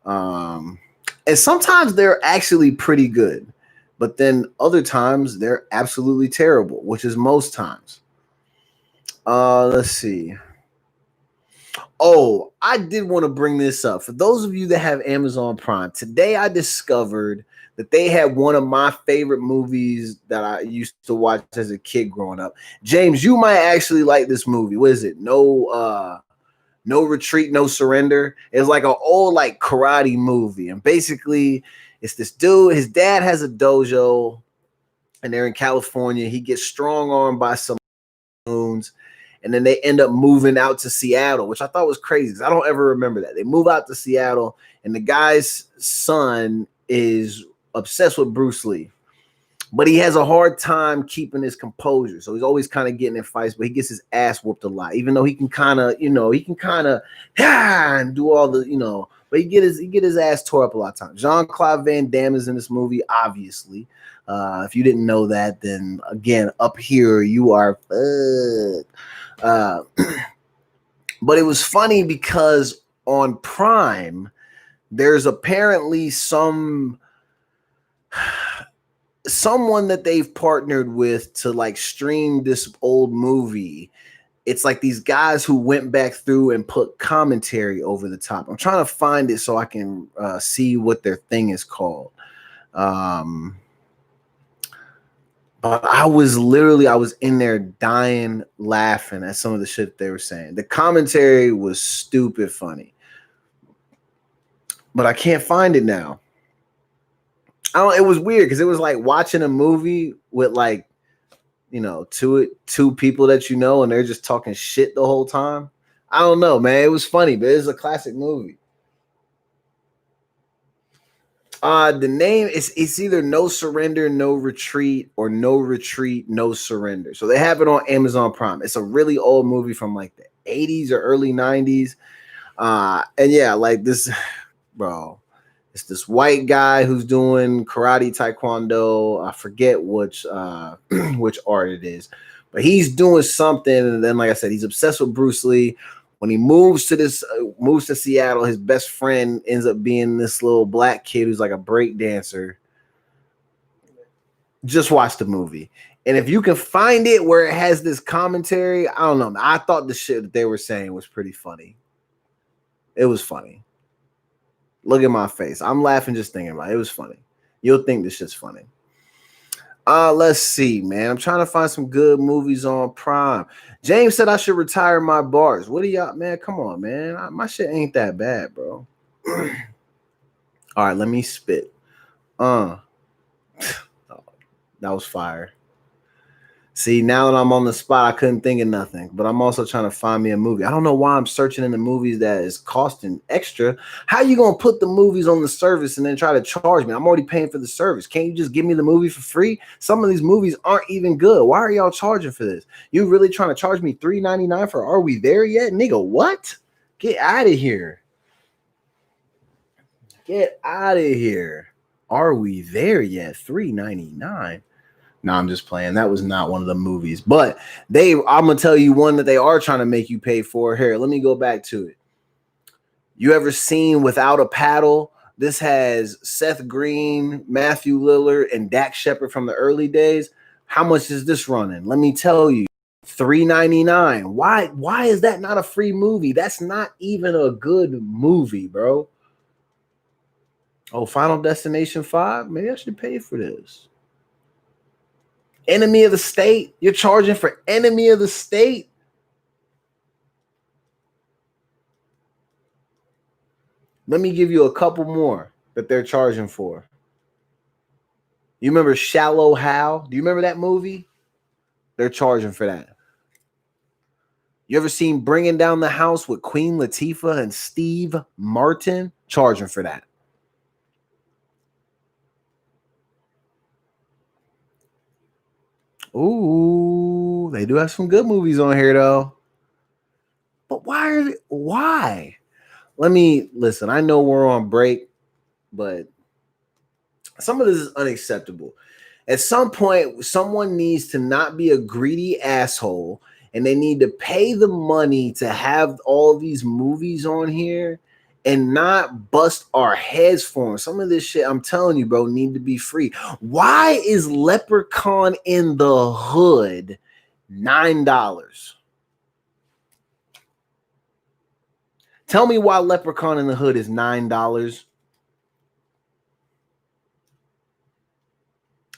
And sometimes they're actually pretty good, but then other times they're absolutely terrible, which is most times. Let's see. Oh, I did want to bring this up. For those of you that have Amazon Prime, today I discovered that they had one of my favorite movies that I used to watch as a kid growing up. James, you might actually like this movie. What is it? No Retreat, No Surrender. It's like an old like karate movie. And basically it's this dude, his dad has a dojo and they're in California. He gets strong-armed by some moons. And then they end up moving out to Seattle, which I thought was crazy because I don't ever remember that. They move out to Seattle, and the guy's son is obsessed with Bruce Lee, but he has a hard time keeping his composure. So he's always kind of getting in fights, but he gets his ass whooped a lot, even though he can kind of, and do all the, but he get his ass tore up a lot of times. Jean-Claude Van Damme is in this movie, obviously. If you didn't know that, then again, up here, you are fucked. But it was funny because on Prime, there's apparently someone that they've partnered with to like stream this old movie. It's like these guys who went back through and put commentary over the top. I'm trying to find it so I can see what their thing is called. But I was in there dying laughing at some of the shit they were saying. The commentary was stupid funny. But I can't find it now. It was weird because it was like watching a movie with like, two people that and they're just talking shit the whole time. I don't know, man. It was funny, but it's a classic movie. The name it's either No Surrender, No Retreat, or No Retreat, No Surrender. So they have it on Amazon Prime. It's a really old movie from like the 80s or early 90s. And yeah, like this, bro, It's this white guy who's doing karate, taekwondo. I forget which which art it is, but he's doing something. And then, like I said, he's obsessed with Bruce Lee. When he moves to Seattle, his best friend ends up being this little black kid who's like a break dancer. Just watch the movie. And if you can find it where it has this commentary, I don't know. I thought the shit that they were saying was pretty funny. It was funny. Look at my face. I'm laughing just thinking about it. It was funny. You'll think this shit's funny. Let's see, man. I'm trying to find some good movies on Prime. James said I should retire my bars. What do y'all, man? Come on, man. My shit ain't that bad, bro. All right, let me spit. That was fire. See, now that I'm on the spot, I couldn't think of nothing. But I'm also trying to find me a movie. I don't know why I'm searching in the movies that is costing extra. How you gonna put the movies on the service and then try to charge me? I'm already paying for the service. Can't you just give me the movie for free? Some of these movies aren't even good. Why are y'all charging for this? You really trying to charge me $3.99 for Are We There Yet? Nigga, what? Get out of here. Get out of here. Are We There Yet? $3.99. No, I'm just playing. That was not one of the movies. But I'm going to tell you one that they are trying to make you pay for. Here, let me go back to it. You ever seen Without a Paddle? This has Seth Green, Matthew Lillard, and Dak Shepard from the early days. How much is this running? Let me tell you. $3.99. Why is that not a free movie? That's not even a good movie, bro. Oh, Final Destination 5? Maybe I should pay for this. Enemy of the State. You're charging for Enemy of the State. Let me give you a couple more that they're charging for. You remember Shallow Hal? Do you remember that movie? They're charging for that. You ever seen Bringing Down the House with Queen Latifah and Steve Martin? Charging for that. Ooh, they do have some good movies on here, though. But why? Let me listen. I know we're on break, but some of this is unacceptable. At some point, someone needs to not be a greedy asshole, and they need to pay the money to have all these movies on here and not bust our heads for them. Some of this shit, I'm telling you, bro, need to be free. Why is Leprechaun in the Hood $9? Tell me why Leprechaun in the Hood is $9.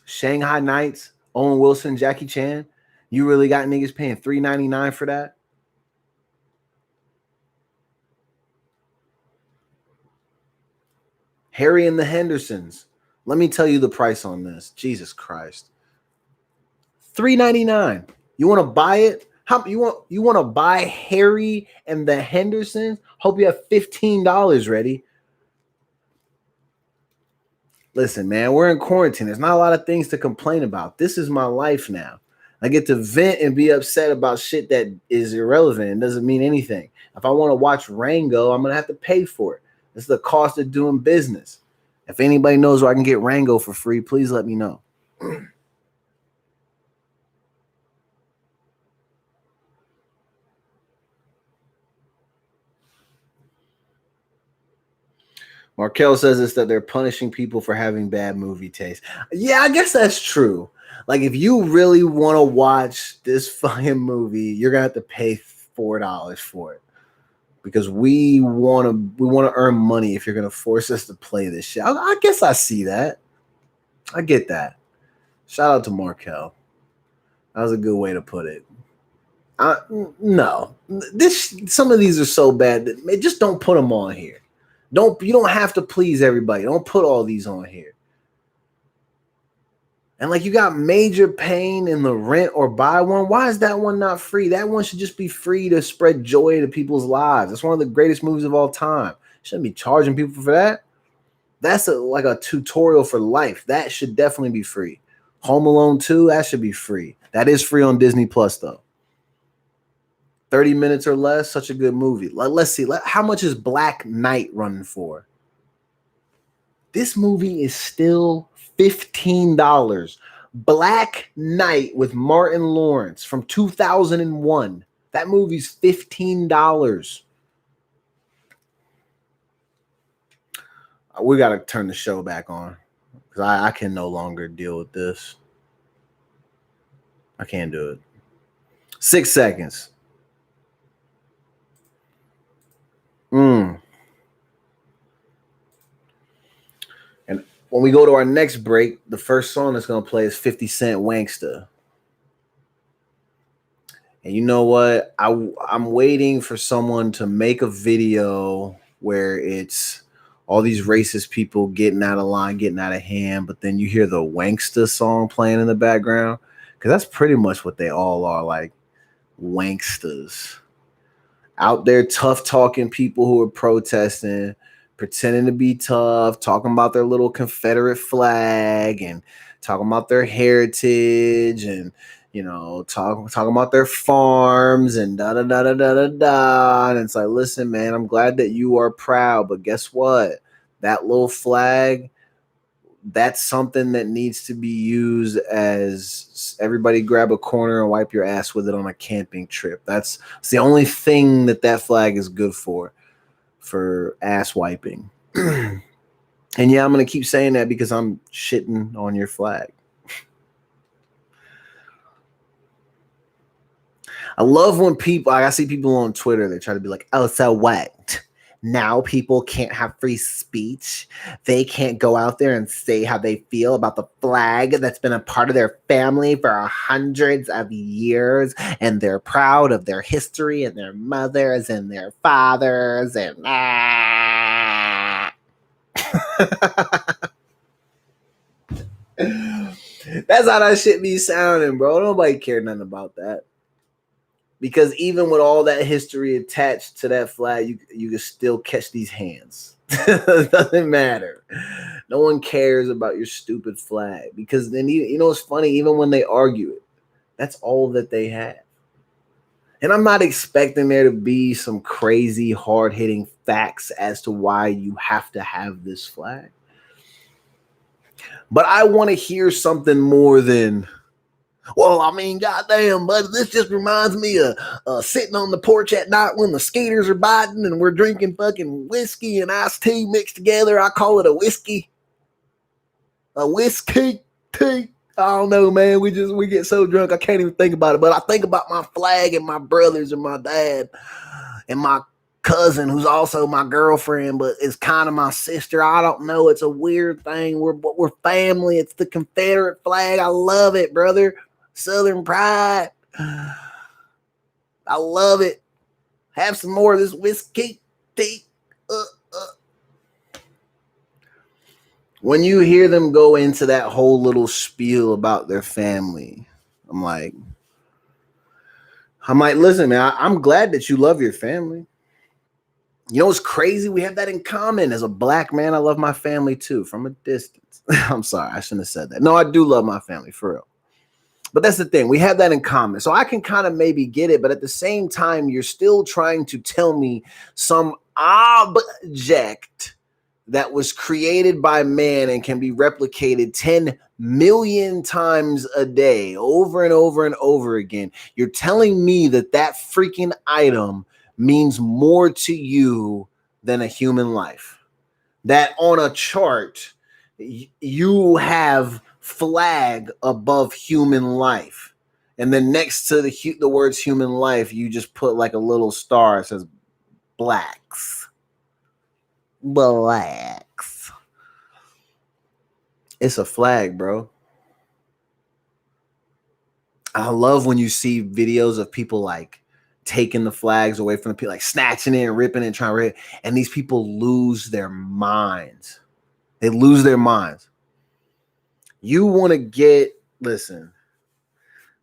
Shanghai Nights, Owen Wilson, Jackie Chan. You really got niggas paying $3.99 for that? Harry and the Hendersons. Let me tell you the price on this. Jesus Christ. $3.99. You want to buy it? How you want to buy Harry and the Hendersons? Hope you have $15 ready. Listen, man, we're in quarantine. There's not a lot of things to complain about. This is my life now. I get to vent and be upset about shit that is irrelevant and doesn't mean anything. If I want to watch Rango, I'm going to have to pay for it. This is the cost of doing business. If anybody knows where I can get Rango for free, please let me know. Markel says this, that they're punishing people for having bad movie taste. Yeah, I guess that's true. Like, if you really want to watch this fucking movie, you're gonna have to pay $4 for it, because we want to earn money. If you're gonna force us to play this shit, I guess I see that. I get that. Shout out to Markel. That was a good way to put it. No, some of these are so bad that just don't put them on here. You don't have to please everybody. Don't put all these on here. And like, you got Major Pain in the Rent or Buy one. Why is that one not free? That one should just be free to spread joy to people's lives. That's one of the greatest movies of all time. Shouldn't be charging people for that. That's like a tutorial for life. That should definitely be free. Home Alone 2, that should be free. That is free on Disney Plus though. 30 minutes or less, such a good movie. Let's see. How much is Black Knight running for? This movie is still $15. Black Knight with Martin Lawrence from 2001. That movie's $15. We got to turn the show back on because I can no longer deal with this. I can't do it. 6 seconds. And when we go to our next break, the first song that's going to play is 50 Cent Wanksta. And you know what? I'm waiting for someone to make a video where it's all these racist people getting out of line, getting out of hand, but then you hear the Wanksta song playing in the background. Because that's pretty much what they all are, like wanksters. Out there tough talking people who are protesting, pretending to be tough, talking about their little Confederate flag and talking about their heritage and, you know, talking about their farms and da da da da da da da. And it's like, listen, man, I'm glad that you are proud, but guess what? That little flag, that's something that needs to be used as everybody grab a corner and wipe your ass with it on a camping trip. That's the only thing that flag is good for ass wiping. And yeah, I'm going to keep saying that because I'm shitting on your flag. I love when people, I see people on Twitter, they try to be like, oh, so what? Now people can't have free speech. They can't go out there and say how they feel about the flag that's been a part of their family for hundreds of years. And they're proud of their history and their mothers and their fathers. And that's how that shit be sounding, bro. Nobody care nothing about that. Because even with all that history attached to that flag, you can still catch these hands. It doesn't matter. No one cares about your stupid flag. Because then, you know, it's funny, even when they argue it, that's all that they have. And I'm not expecting there to be some crazy hard-hitting facts as to why you have to have this flag. But I want to hear something more than, well, I mean, goddamn, buddy, this just reminds me of sitting on the porch at night when the skaters are biting and we're drinking fucking whiskey and iced tea mixed together. I call it a whiskey. A whiskey tea. I don't know, man. We get so drunk I can't even think about it. But I think about my flag and my brothers and my dad and my cousin who's also my girlfriend, but is kind of my sister. I don't know. It's a weird thing. We're family. It's the Confederate flag. I love it, brother. Southern pride. I love it. Have some more of this whiskey tea. When you hear them go into that whole little spiel about their family, I'm like, listen, man, I'm glad that you love your family. You know what's crazy? We have that in common. As a black man, I love my family too, from a distance. I'm sorry, I shouldn't have said that. No, I do love my family, for real. But that's the thing. We have that in common. So I can kind of maybe get it. But at the same time, you're still trying to tell me some object that was created by man and can be replicated 10 million times a day, over and over and over again. You're telling me that freaking item means more to you than a human life. That on a chart, you have flag above human life, and then next to the words human life, you just put like a little star that says blacks. It's a flag, bro. I love when you see videos of people like taking the flags away from the people, like snatching it and ripping it and trying to rip it, and these people lose their minds. They lose their minds. You want to listen,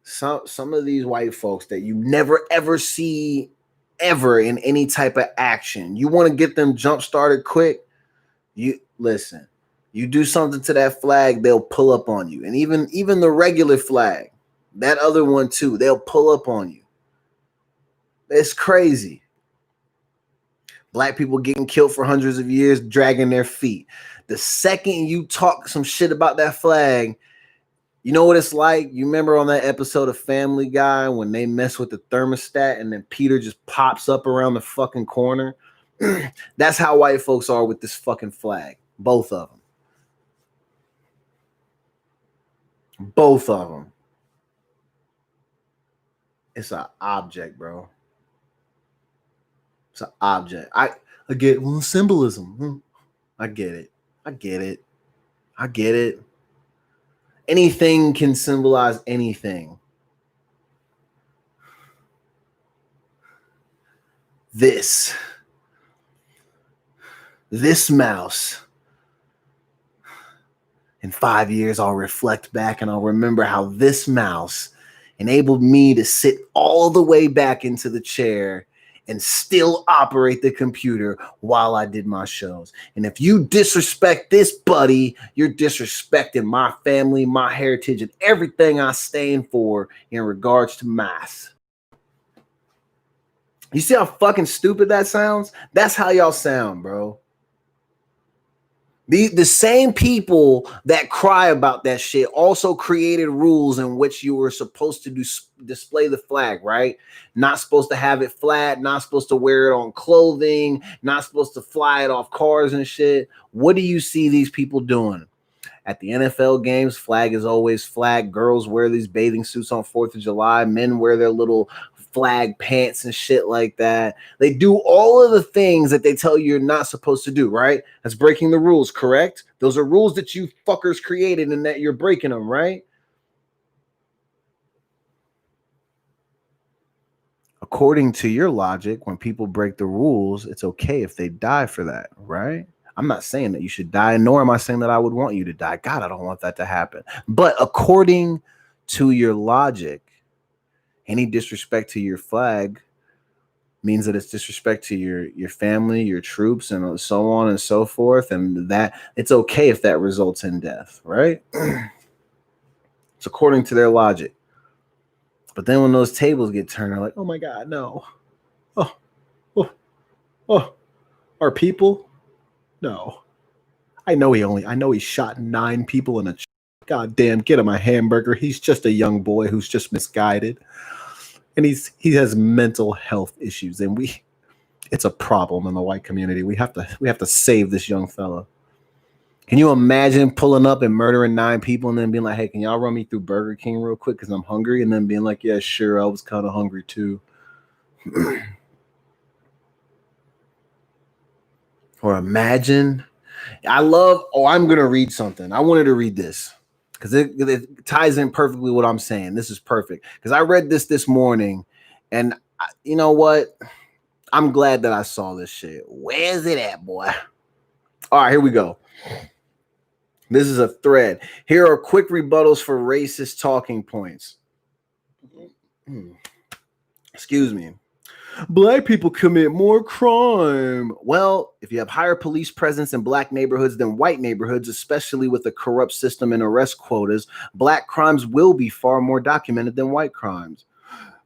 some of these white folks that you never ever see ever in any type of action, you want to get them jump started quick. You listen, you do something to that flag, they'll pull up on you. And even the regular flag, that other one too, they'll pull up on you. It's crazy. Black people getting killed for hundreds of years, dragging their feet. The second you talk some shit about that flag, you know what it's like? You remember on that episode of Family Guy when they mess with the thermostat and then Peter just pops up around the fucking corner? That's how white folks are with this fucking flag. Both of them. Both of them. It's an object, bro. It's an object. I get symbolism. I get it. I get it. I get it. Anything can symbolize anything. This mouse. In 5 years, I'll reflect back and I'll remember how this mouse enabled me to sit all the way back into the chair and still operate the computer while I did my shows. And if you disrespect this, buddy, you're disrespecting my family, my heritage, and everything I stand for in regards to math. You see how fucking stupid that sounds? That's how y'all sound, bro. The same people that cry about that shit also created rules in which you were supposed to display the flag, right? Not supposed to have it flat, not supposed to wear it on clothing, not supposed to fly it off cars and shit. What do you see these people doing? At the NFL games, flag is always flag. Girls wear these bathing suits on 4th of July. Men wear their little flag pants and shit like that. They do all of the things that they tell you you're not supposed to do, right? That's breaking the rules, correct? Those are rules that you fuckers created and that you're breaking them, right? According to your logic, when people break the rules, it's okay if they die for that, right? I'm not saying that you should die, nor am I saying that I would want you to die. God, I don't want that to happen. But according to your logic, any disrespect to your flag means that it's disrespect to your family, your troops, and so on and so forth. And that it's okay if that results in death, right? It's according to their logic. But then when those tables get turned, they're like, oh my God, no. Oh, our people? No. I know he shot 9 people in a God damn, get him a hamburger. He's just a young boy who's just misguided. And he has mental health issues, and it's a problem in the white community. We have to save this young fella. Can you imagine pulling up and murdering 9 people and then being like, hey, can y'all run me through Burger King real quick because I'm hungry? And then being like, yeah, sure, I was kind of hungry too. Or imagine, I'm going to read something. I wanted to read this because it ties in perfectly what I'm saying. This is perfect because I read this morning, and you know what? I'm glad that I saw this shit. Where's it at, boy? All right, here we go. This is a thread. Here are quick rebuttals for racist talking points. Excuse me. Black people commit more crime. Well, if you have higher police presence in black neighborhoods than white neighborhoods, especially with a corrupt system and arrest quotas, black crimes will be far more documented than white crimes.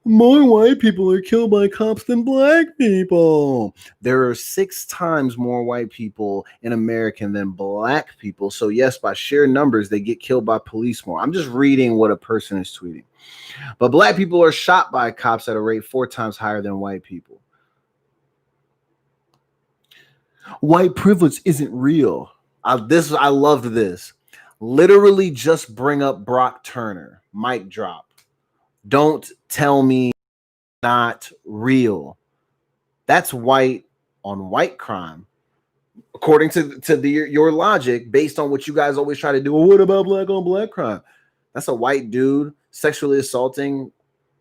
More white people are killed by cops than black people. There are 6 times more white people in America than black people. So yes, by sheer numbers, they get killed by police more. I'm just reading what a person is tweeting. But black people are shot by cops at a rate 4 times higher than white people. White privilege isn't real. I loved this. Literally just bring up Brock Turner. Mic drop. Don't tell me not real. That's white on white crime. According to your logic, based on what you guys always try to do. Well, what about black on black crime? That's a white dude sexually assaulting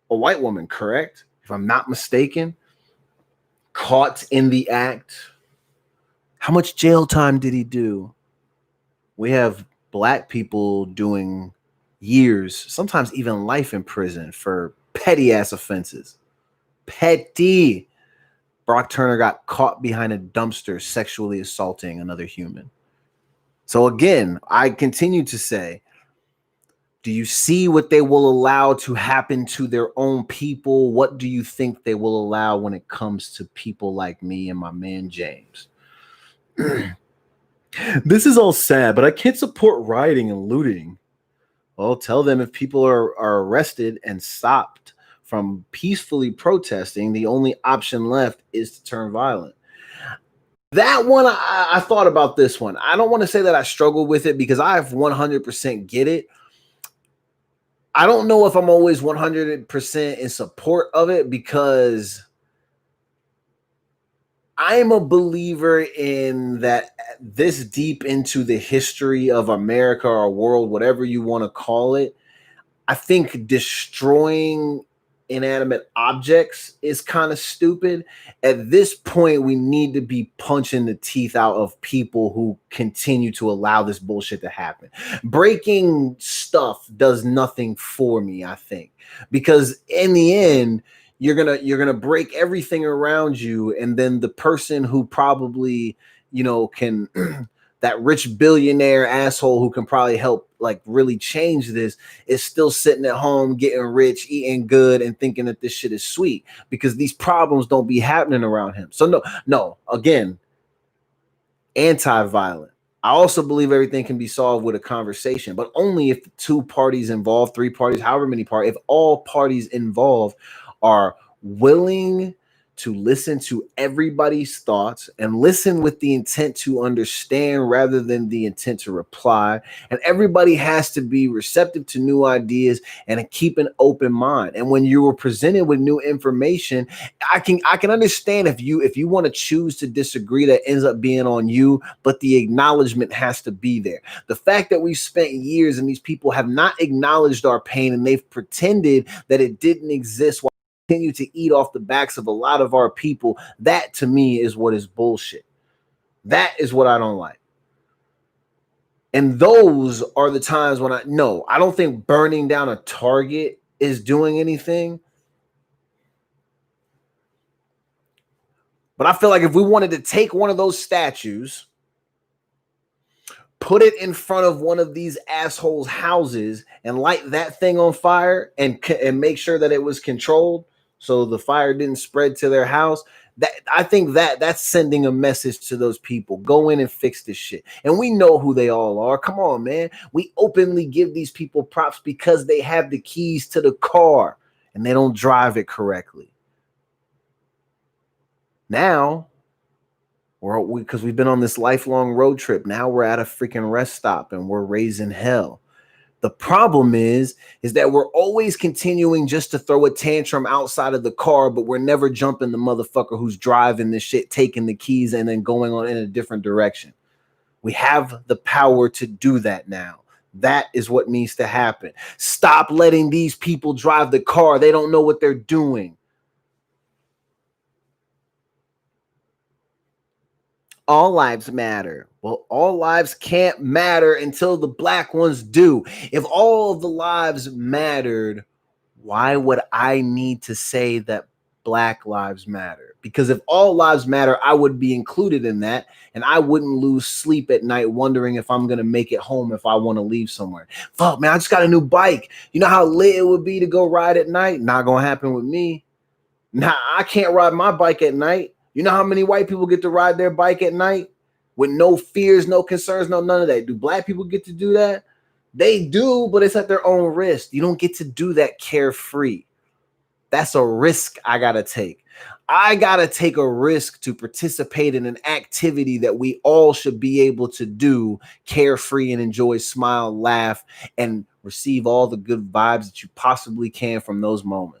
a white woman, correct? If I'm not mistaken. Caught in the act. How much jail time did he do? We have black people doing years, sometimes even life in prison for petty ass offenses. Petty. Brock Turner got caught behind a dumpster sexually assaulting another human. So again, I continue to say Do you see what they will allow to happen to their own people? What do you think they will allow when it comes to people like me and my man James? This is all sad, but I can't support rioting and looting. Well, tell them if people are arrested and stopped from peacefully protesting, the only option left is to turn violent. That one, I thought about this one. I don't want to say that I struggle with it because I have 100% get it. I don't know if I'm always 100% in support of it because I'm a believer in that this deep into the history of America or world, whatever you want to call it. I think destroying inanimate objects is kind of stupid. At this point, we need to be punching the teeth out of people who continue to allow this bullshit to happen. Breaking stuff does nothing for me, I think, because in the end, you're gonna break everything around you, and then the person who probably can that rich billionaire asshole who can probably help like really change this is still sitting at home getting rich, eating good, and thinking that this shit is sweet because these problems don't be happening around him. So no, again, anti-violent. I also believe everything can be solved with a conversation, but only if the two parties involved, three parties, however many parties, if all parties involved are willing to listen to everybody's thoughts and listen with the intent to understand rather than the intent to reply. And everybody has to be receptive to new ideas and keep an open mind. And when you were presented with new information, I can understand if you want to choose to disagree, that ends up being on you, but the acknowledgement has to be there. The fact that we've spent years and these people have not acknowledged our pain and they've pretended that it didn't exist while continue to eat off the backs of a lot of our people, that to me is what is bullshit. That is what I don't like. And those are the times when I don't think burning down a Target is doing anything. But I feel like if we wanted to take one of those statues, put it in front of one of these assholes' houses and light that thing on fire and make sure that it was controlled so the fire didn't spread to their house, that I think that's sending a message to those people. Go in and fix this shit. And we know who they all are. Come on, man. We openly give these people props because they have the keys to the car and they don't drive it correctly. Now, because we've been on this lifelong road trip, now we're at a freaking rest stop and we're raising hell. The problem is that we're always continuing just to throw a tantrum outside of the car, but we're never jumping the motherfucker who's driving this shit, taking the keys, and then going on in a different direction. We have the power to do that now. That is what needs to happen. Stop letting these people drive the car. They don't know what they're doing. All lives matter. Well, all lives can't matter until the black ones do. If all of the lives mattered, why would I need to say that black lives matter? Because if all lives matter, I would be included in that, and I wouldn't lose sleep at night wondering if I'm going to make it home if I want to leave somewhere. Fuck, man, I just got a new bike. You know how lit it would be to go ride at night? Not going to happen with me. Nah, I can't ride my bike at night. You know how many white people get to ride their bike at night with no fears, no concerns, no none of that? Do black people get to do that? They do, but it's at their own risk. You don't get to do that carefree. That's a risk I got to take. I got to take a risk to participate in an activity that we all should be able to do carefree and enjoy, smile, laugh, and receive all the good vibes that you possibly can from those moments.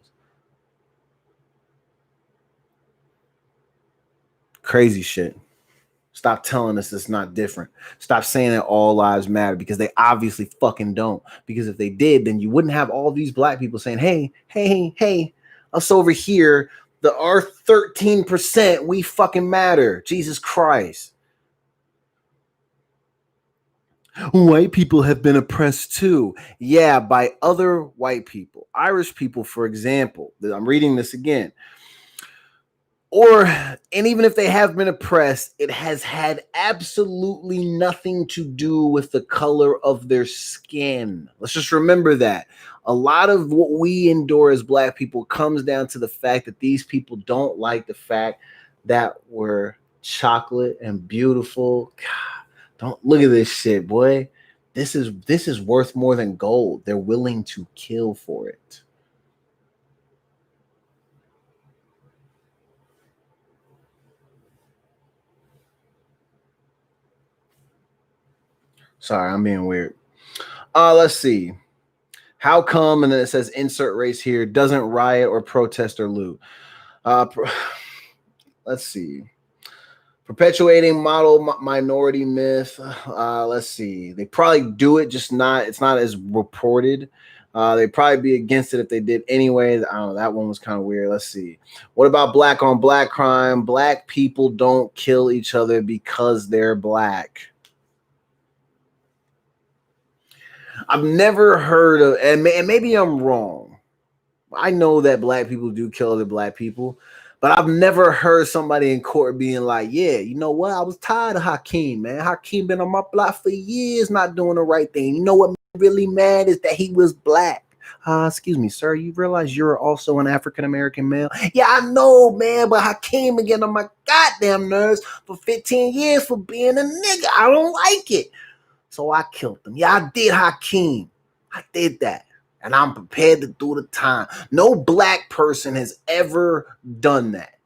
Crazy shit. Stop telling us it's not different. Stop saying that all lives matter, because they obviously fucking don't. Because if they did, then you wouldn't have all these black people saying, hey, us over here, our 13%, we fucking matter. Jesus Christ. White people have been oppressed too. Yeah, by other white people. Irish people, for example. I'm reading this again. And even if they have been oppressed, it has had absolutely nothing to do with the color of their skin. Let's just remember that. A lot of what we endure as Black people comes down to the fact that these people don't like the fact that we're chocolate and beautiful. God, don't look at this shit, boy. This is worth more than gold. They're willing to kill for it. Sorry, I'm being weird. Let's see. How come, and then it says insert race here, doesn't riot or protest or loot? Let's see. Perpetuating model minority myth. Let's see. They probably do it, just not. It's not as reported. They'd probably be against it if they did anyway. I don't know. That one was kind of weird. Let's see. What about black on black crime? Black people don't kill each other because they're Black. I've never heard of, and maybe I'm wrong. I know that Black people do kill other Black people, but I've never heard somebody in court being like, yeah, you know what? I was tired of Hakeem, man. Hakeem been on my block for years not doing the right thing. You know what really mad is that he was Black. Excuse me, sir. You realize you're also an African-American male? Yeah, I know, man, but Hakeem been getting on my goddamn nerves for 15 years for being a nigga. I don't like it. So I killed him. Yeah, I did, Hakeem. I did that. And I'm prepared to do the time. No Black person has ever done that.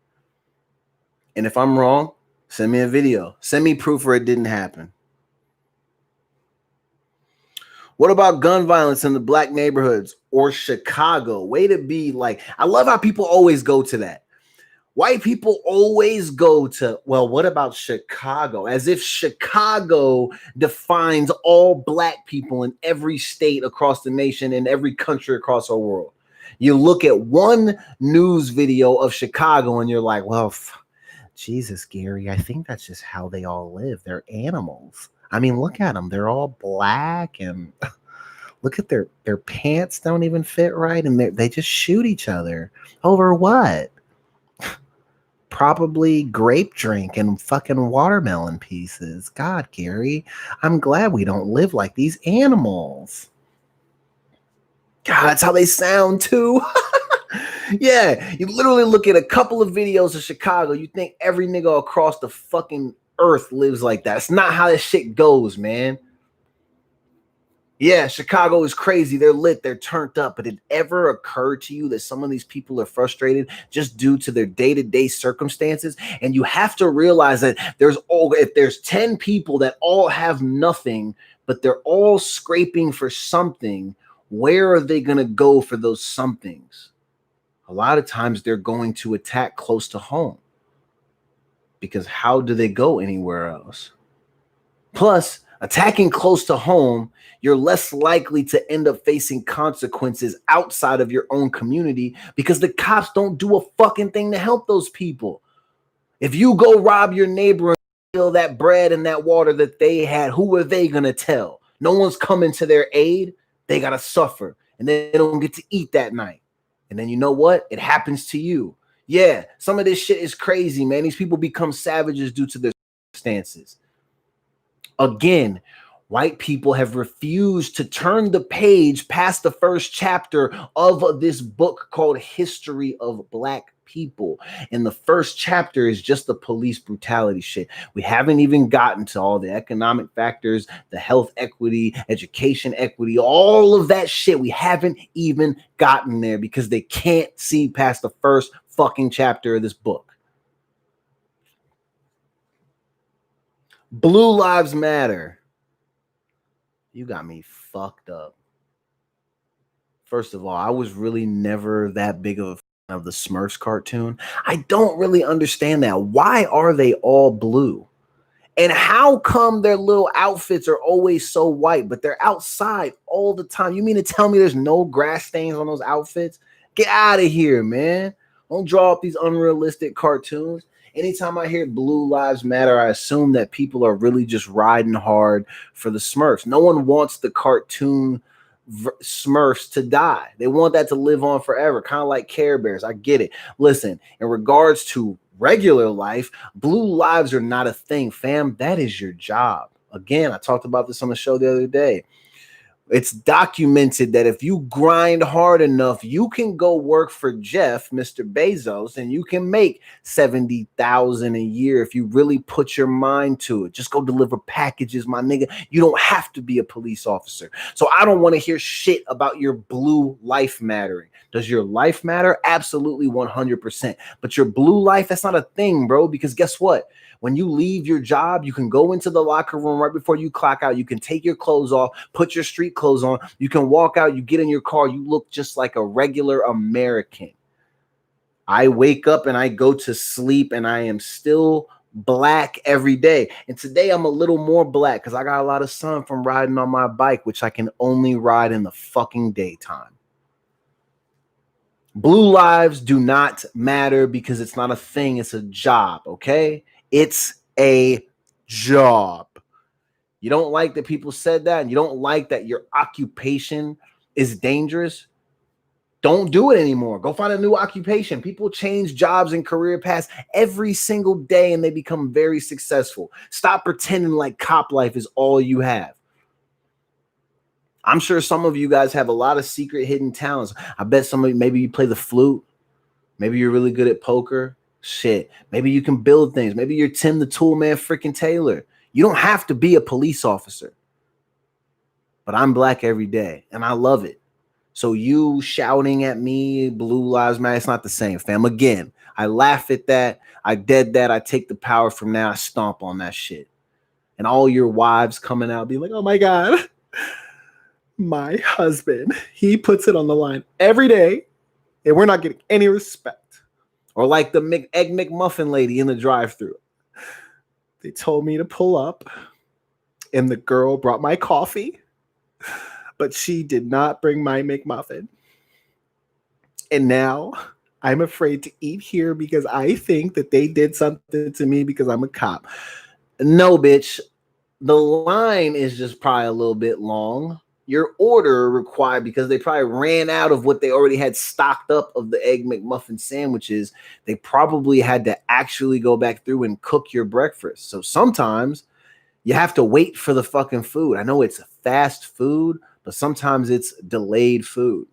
And if I'm wrong, send me a video. Send me proof where it didn't happen. What about gun violence in the Black neighborhoods or Chicago? Way to be like, I love how people always go to that. White people always go to, well, what about Chicago? As if Chicago defines all Black people in every state across the nation, in every country across our world. You look at one news video of Chicago and you're like, well, Jesus, Gary, I think that's just how they all live. They're animals. I mean, look at them. They're all Black, and look at their pants don't even fit right, and they just shoot each other over what? Probably grape drink and fucking watermelon pieces. God, Gary, I'm glad we don't live like these animals. God, that's how they sound too. Yeah, you literally look at a couple of videos of Chicago, you think every nigga across the fucking earth lives like that. It's not how this shit goes, man. Yeah, Chicago is crazy. They're lit. They're turned up. But did it ever occur to you that some of these people are frustrated just due to their day-to-day circumstances? And you have to realize that if there's 10 people that all have nothing, but they're all scraping for something, where are they going to go for those somethings? A lot of times they're going to attack close to home. Because how do they go anywhere else? Plus, attacking close to home, you're less likely to end up facing consequences outside of your own community because the cops don't do a fucking thing to help those people. If you go rob your neighbor and steal that bread and that water that they had, who are they going to tell? No one's coming to their aid. They got to suffer, and they don't get to eat that night. And then you know what? It happens to you. Yeah, some of this shit is crazy, man. These people become savages due to their circumstances. Again, white people have refused to turn the page past the first chapter of this book called History of Black People. And the first chapter is just the police brutality shit. We haven't even gotten to all the economic factors, the health equity, education equity, all of that shit. We haven't even gotten there because they can't see past the first fucking chapter of this book. Blue Lives Matter. You got me fucked up. First of all, I was really never that big of a fan of the Smurfs cartoon. I don't really understand that. Why are they all blue? And how come their little outfits are always so white, but they're outside all the time? You mean to tell me there's no grass stains on those outfits? Get out of here, man. Don't draw up these unrealistic cartoons. Anytime I hear Blue Lives Matter, I assume that people are really just riding hard for the Smurfs. No one wants the cartoon Smurfs to die. They want that to live on forever, kind of like Care Bears. I get it. Listen, in regards to regular life, blue lives are not a thing, fam. That is your job. Again, I talked about this on the show the other day. It's documented that if you grind hard enough, you can go work for Jeff, Mr. Bezos, and you can make $70,000 a year if you really put your mind to it. Just go deliver packages, my nigga. You don't have to be a police officer. So I don't want to hear shit about your blue life mattering. Does your life matter? Absolutely 100%. But your blue life, that's not a thing, bro, because guess what? When you leave your job, you can go into the locker room right before you clock out. You can take your clothes off, put your street clothes on. You can walk out, you get in your car, you look just like a regular American. I wake up and I go to sleep and I am still black every day. And today I'm a little more black because I got a lot of sun from riding on my bike, which I can only ride in the fucking daytime. Blue lives do not matter because it's not a thing. It's a job, okay? It's a job. You don't like that people said that, and you don't like that your occupation is dangerous. Don't do it anymore. Go find a new occupation. People change jobs and career paths every single day, and they become very successful. Stop pretending like cop life is all you have. I'm sure some of you guys have a lot of secret hidden talents. I bet some of you, maybe you play the flute. Maybe you're really good at poker. Shit. Maybe you can build things. Maybe you're Tim the Tool Man freaking Taylor. You don't have to be a police officer. But I'm black every day, and I love it. So you shouting at me, blue lives matter, it's not the same, fam. Again, I laugh at that. I dead that. I take the power from now. I stomp on that shit. And all your wives coming out be like, oh my God, my husband, he puts it on the line every day, and we're not getting any respect. Or like the Egg McMuffin lady in the drive-thru. They told me to pull up, and the girl brought my coffee, but she did not bring my McMuffin. And now I'm afraid to eat here because I think that they did something to me because I'm a cop. No, bitch. The line is just probably a little bit long. Your order required, because they probably ran out of what they already had stocked up of the Egg McMuffin sandwiches. They probably had to actually go back through and cook your breakfast. So sometimes you have to wait for the fucking food. I know it's fast food, but sometimes it's delayed food.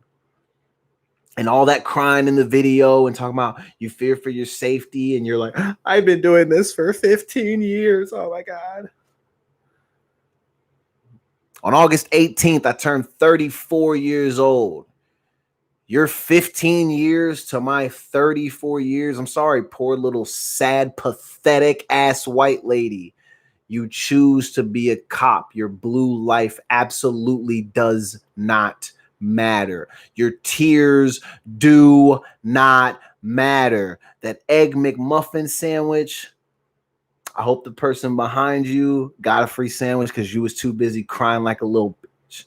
And all that crying in the video and talking about you fear for your safety. And you're like, I've been doing this for 15 years. Oh my God. On August 18th, I turned 34 years old. You're 15 years to my 34 years. I'm sorry, poor little sad, pathetic ass white lady. You choose to be a cop. Your blue life absolutely does not matter. Your tears do not matter. That Egg McMuffin sandwich, I hope the person behind you got a free sandwich because you was too busy crying like a little bitch.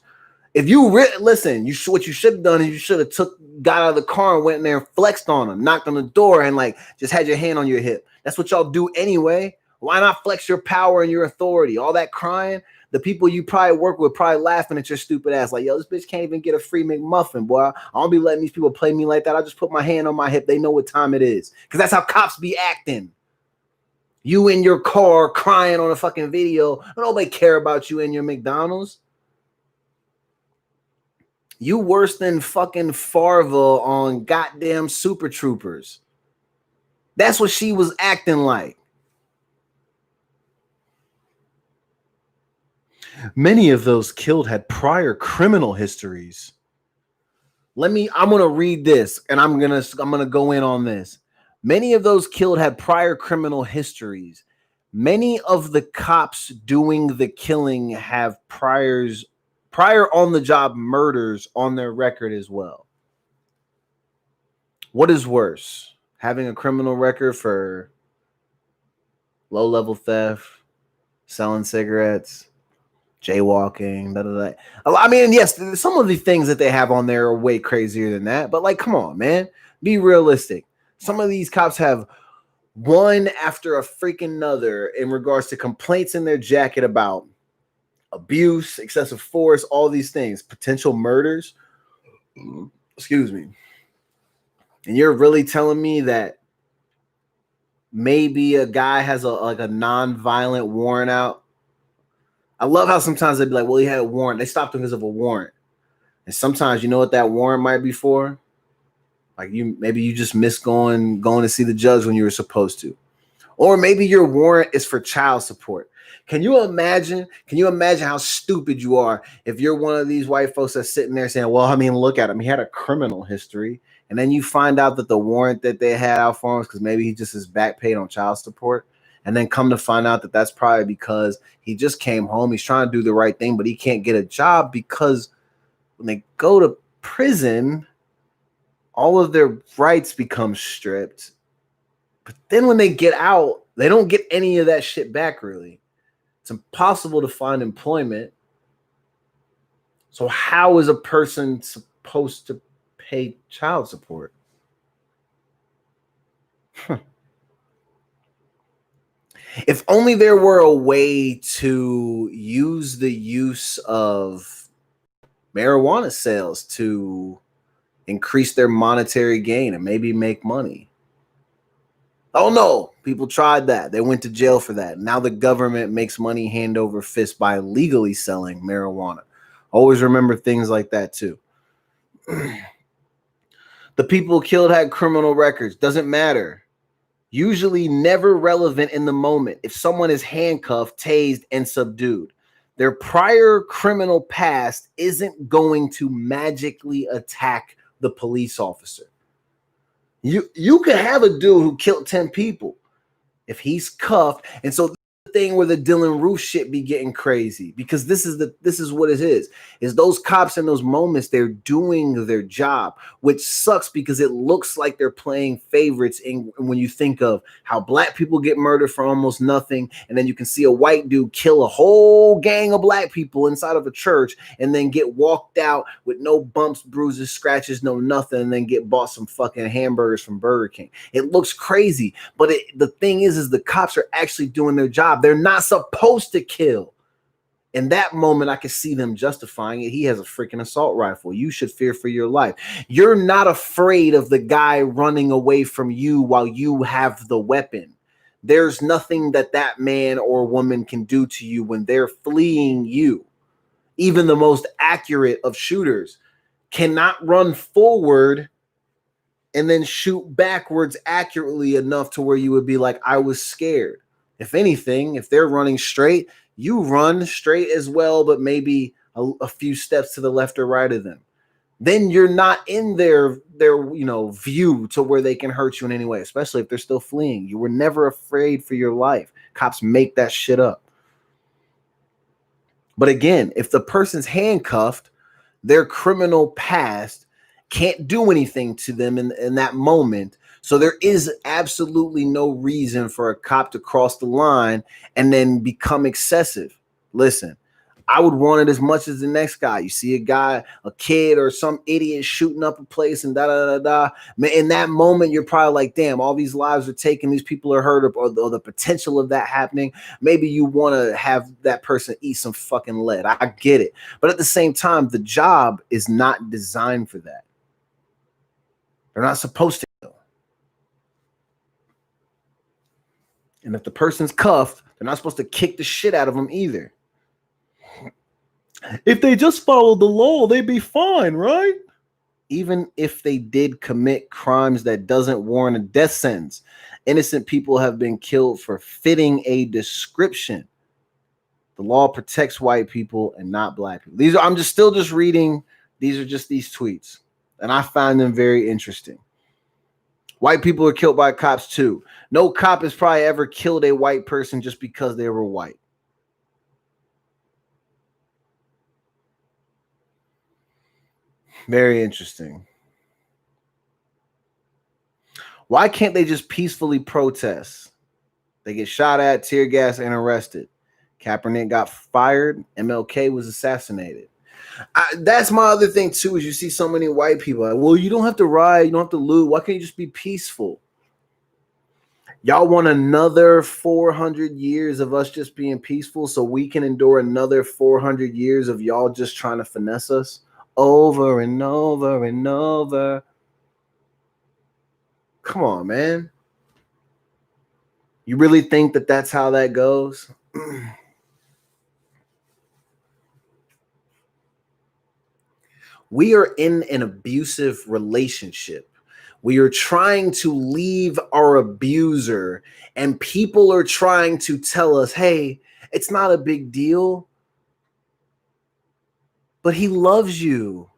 If you listen, what you should have done is you should have got out of the car and went in there and flexed on them, knocked on the door, and like just had your hand on your hip. That's what y'all do anyway. Why not flex your power and your authority? All that crying, the people you probably work with probably laughing at your stupid ass. Like, yo, this bitch can't even get a free McMuffin, boy. I don't be letting these people play me like that. I just put my hand on my hip. They know what time it is. Because that's how cops be acting. You in your car crying on a fucking video. Nobody care about you in your McDonald's. You worse than fucking Farva on goddamn Super Troopers. That's what she was acting like. Many of those killed had prior criminal histories. I'm going to read this, and I'm going to go in on this. Many of those killed had prior criminal histories. Many of the cops doing the killing have prior on-the-job murders on their record as well. What is worse? Having a criminal record for low-level theft, selling cigarettes, jaywalking, I mean, yes, some of the things that they have on there are way crazier than that. But like, come on, man. Be realistic. Some of these cops have one after a freaking another in regards to complaints in their jacket about abuse, excessive force, all these things, potential murders. Excuse me. And you're really telling me that Maybe a guy has a non-violent warrant out. I love how sometimes they'd be like, well, he had a warrant. They stopped him because of a warrant. And sometimes you know what that warrant might be for? Like maybe you just missed going to see the judge when you were supposed to. Or maybe your warrant is for child support. Can you imagine how stupid you are if you're one of these white folks that's sitting there saying, well, I mean, look at him. He had a criminal history. And then you find out that the warrant that they had out for him is because maybe he just is back paid on child support. And then come to find out that that's probably because he just came home. He's trying to do the right thing, but he can't get a job because when they go to prison, all of their rights become stripped. But then when they get out, they don't get any of that shit back, really. It's impossible to find employment. So how is a person supposed to pay child support? If only there were a way to use the use of marijuana sales to increase their monetary gain and maybe make money. Oh no, people tried that. They went to jail for that. Now the government makes money hand over fist by legally selling marijuana. Always remember things like that too. The people killed had criminal records. Doesn't matter. Usually never relevant in the moment. If someone is handcuffed, tased, and subdued, their prior criminal past isn't going to magically attack the police officer. You could have a dude who killed 10 people if he's cuffed. And so the thing where the Dylan Roof shit be getting crazy, because this is what it is those cops in those moments, they're doing their job, which sucks because it looks like they're playing favorites when you think of how black people get murdered for almost nothing, and then you can see a white dude kill a whole gang of black people inside of a church and then get walked out with no bumps, bruises, scratches, no nothing, and then get bought some fucking hamburgers from Burger King. It looks crazy, but the thing is the cops are actually doing their job. They're not supposed to kill. In that moment, I can see them justifying it. He has a freaking assault rifle. You should fear for your life. You're not afraid of the guy running away from you while you have the weapon. There's nothing that man or woman can do to you when they're fleeing you. Even the most accurate of shooters cannot run forward and then shoot backwards accurately enough to where you would be like, I was scared. If anything, if they're running straight, you run straight as well, but maybe a few steps to the left or right of them. Then you're not in their view to where they can hurt you in any way, especially if they're still fleeing. You were never afraid for your life. Cops make that shit up. But again, if the person's handcuffed, their criminal past can't do anything to them in that moment. So there is absolutely no reason for a cop to cross the line and then become excessive. Listen, I would want it as much as the next guy. You see a guy, a kid or some idiot shooting up a place and da. In that moment, you're probably like, damn, all these lives are taken. These people are hurt, or the potential of that happening. Maybe you want to have that person eat some fucking lead. I get it. But at the same time, the job is not designed for that. They're not supposed to kill. And if the person's cuffed, they're not supposed to kick the shit out of them either. If they just followed the law, they'd be fine, right? Even if they did commit crimes that doesn't warrant a death sentence, innocent people have been killed for fitting a description. The law protects white people and not black people. I'm still reading. These are just these tweets, and I find them very interesting. White people are killed by cops too. No cop has probably ever killed a white person just because they were white. Very interesting. Why can't they just peacefully protest? They get shot at, tear gas, and arrested. Kaepernick got fired. MLK was assassinated. That's my other thing too, is you see so many white people like, well, you don't have to riot, you don't have to loot. Why can't you just be peaceful? Y'all want another 400 years of us just being peaceful so we can endure another 400 years of y'all just trying to finesse us over and over and over? Come on, man. You really think that that's how that goes? We are in an abusive relationship. We are trying to leave our abuser, and people are trying to tell us, hey, it's not a big deal, but he loves you.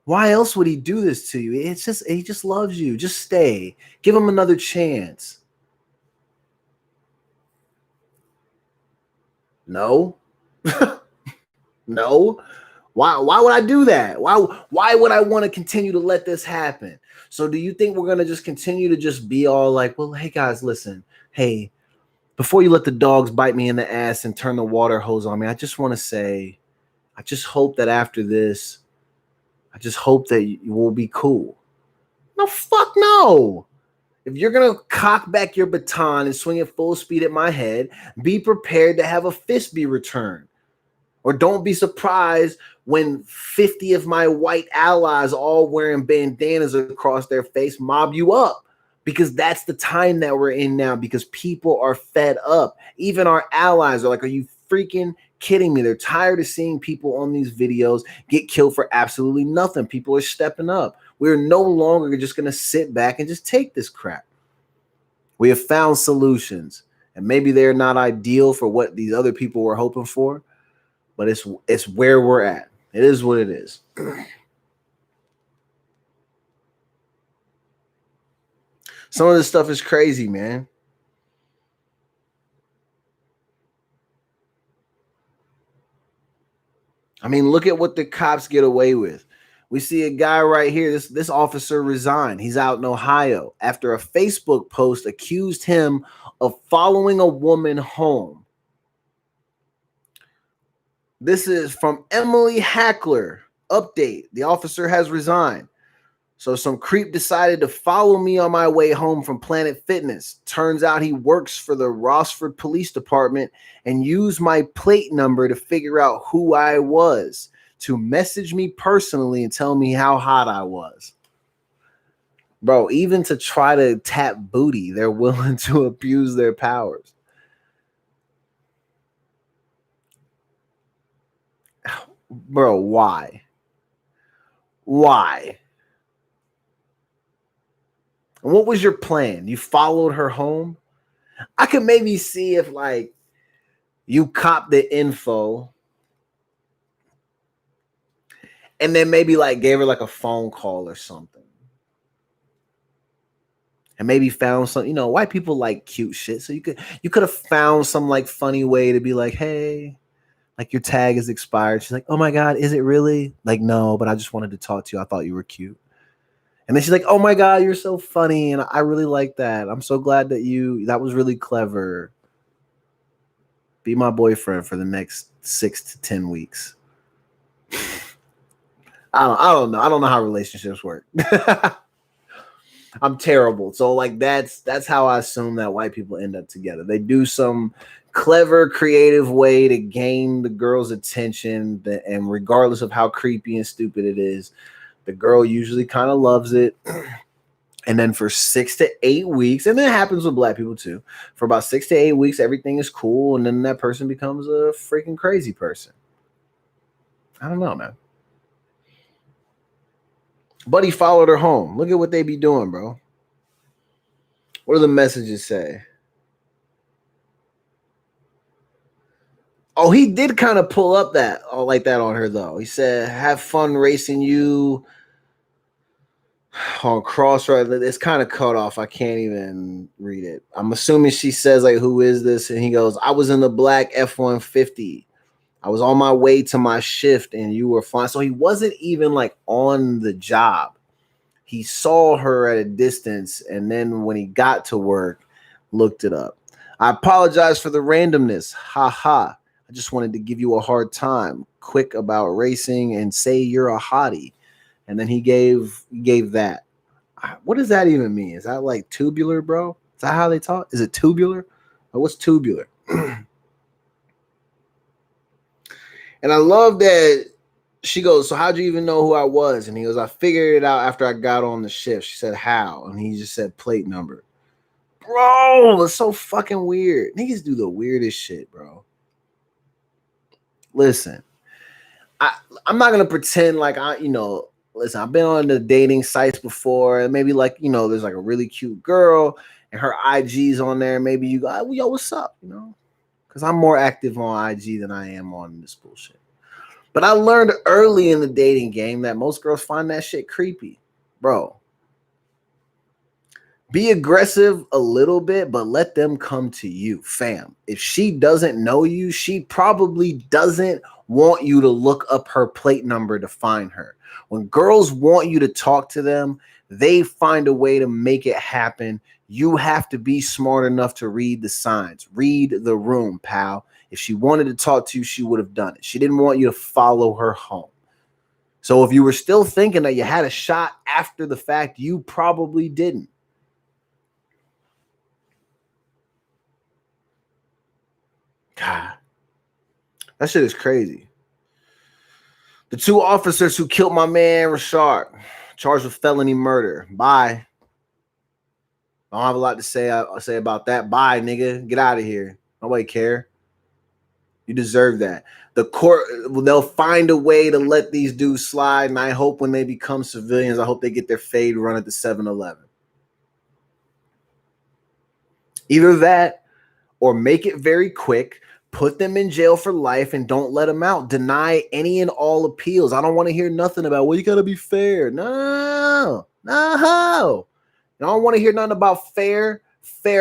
Why else would he do this to you? It's just, he just loves you. Just stay. Give him another chance. No. No. Why would I do that? Why would I want to continue to let this happen? So do you think we're going to just continue to just be all like, well, hey guys, listen. Hey, before you let the dogs bite me in the ass and turn the water hose on me, I just want to say, I just hope that after this, I just hope that you will be cool. No, fuck no. If you're going to cock back your baton and swing it full speed at my head, be prepared to have a fist be returned. Or don't be surprised when 50 of my white allies, all wearing bandanas across their face, mob you up. Because that's the time that we're in now, because people are fed up. Even our allies are like, are you freaking kidding me? They're tired of seeing people on these videos get killed for absolutely nothing. People are stepping up. We're no longer just going to sit back and just take this crap. We have found solutions, and maybe they're not ideal for what these other people were hoping for, but it's where we're at. It is what it is. Some of this stuff is crazy, man. I mean, look at what the cops get away with. We see a guy right here. This officer resigned. He's out in Ohio after a Facebook post accused him of following a woman home. This is from Emily Hackler. Update: the officer has resigned. So some creep decided to follow me on my way home from Planet Fitness. Turns out he works for the Rossford Police Department and used my plate number to figure out who I was, to message me personally and tell me how hot I was. Bro, even to try to tap booty, they're willing to abuse their powers. Bro, why? Why? What was your plan? You followed her home? I could maybe see if like you copped the info and then maybe like gave her like a phone call or something. And maybe found some, white people like cute shit. So you could have found some like funny way to be like, hey, like your tag is expired. She's like, oh my God, is it really? Like, no, but I just wanted to talk to you. I thought you were cute. And then she's like, oh my God, you're so funny. And I really like that. I'm so glad that was really clever. Be my boyfriend for the next 6 to 10 weeks. I don't know. I don't know how relationships work. I'm terrible. So like that's how I assume that white people end up together. They do some clever, creative way to gain the girl's attention, and regardless of how creepy and stupid it is, the girl usually kind of loves it. And then for 6 to 8 weeks, and it happens with black people too, for about 6 to 8 weeks, everything is cool. And then that person becomes a freaking crazy person. I don't know, man. Buddy followed her home. Look at what they be doing, bro. What do the messages say? Oh, he did kind of pull up that like that on her though. He said, "Have fun racing you on Crossroad." It's kind of cut off. I can't even read it. I'm assuming she says like, "Who is this?" And he goes, "I was in the black F-150. I was on my way to my shift, and you were fine." So he wasn't even like on the job. He saw her at a distance, and then when he got to work, looked it up. "I apologize for the randomness. Ha ha. I just wanted to give you a hard time. Quick about racing and say you're a hottie." And then he gave that. What does that even mean? Is that like tubular, bro? Is that how they talk? Is it tubular? Or what's tubular? And I love that she goes, "So how'd you even know who I was?" And he goes, "I figured it out after I got on the shift." She said, "How?" And he just said, "Plate number." Bro, it's so fucking weird. Niggas do the weirdest shit, bro. Listen, I'm not gonna pretend like listen, I've been on the dating sites before, and maybe like, there's like a really cute girl and her IG's on there. Maybe you go, yo, what's up? Because I'm more active on IG than I am on this bullshit. But I learned early in the dating game that most girls find that shit creepy. Bro, be aggressive a little bit, but let them come to you, fam. If she doesn't know you, she probably doesn't want you to look up her plate number to find her. When girls want you to talk to them, they find a way to make it happen. You have to be smart enough to read the signs. Read the room, pal. If she wanted to talk to you, she would have done it. She didn't want you to follow her home. So if you were still thinking that you had a shot after the fact, you probably didn't. God, that shit is crazy. The 2 officers who killed my man Rashard, charged with felony murder. Bye. I don't have a lot to say about that. Bye, nigga. Get out of here. Nobody care. You deserve that. The court, they'll find a way to let these dudes slide, and I hope when they become civilians, I hope they get their fade run at the 7-Eleven. Either that or make it very quick, put them in jail for life, and don't let them out. Deny any and all appeals. I don't want to hear nothing about, well, you got to be fair. No. I don't want to hear nothing about fair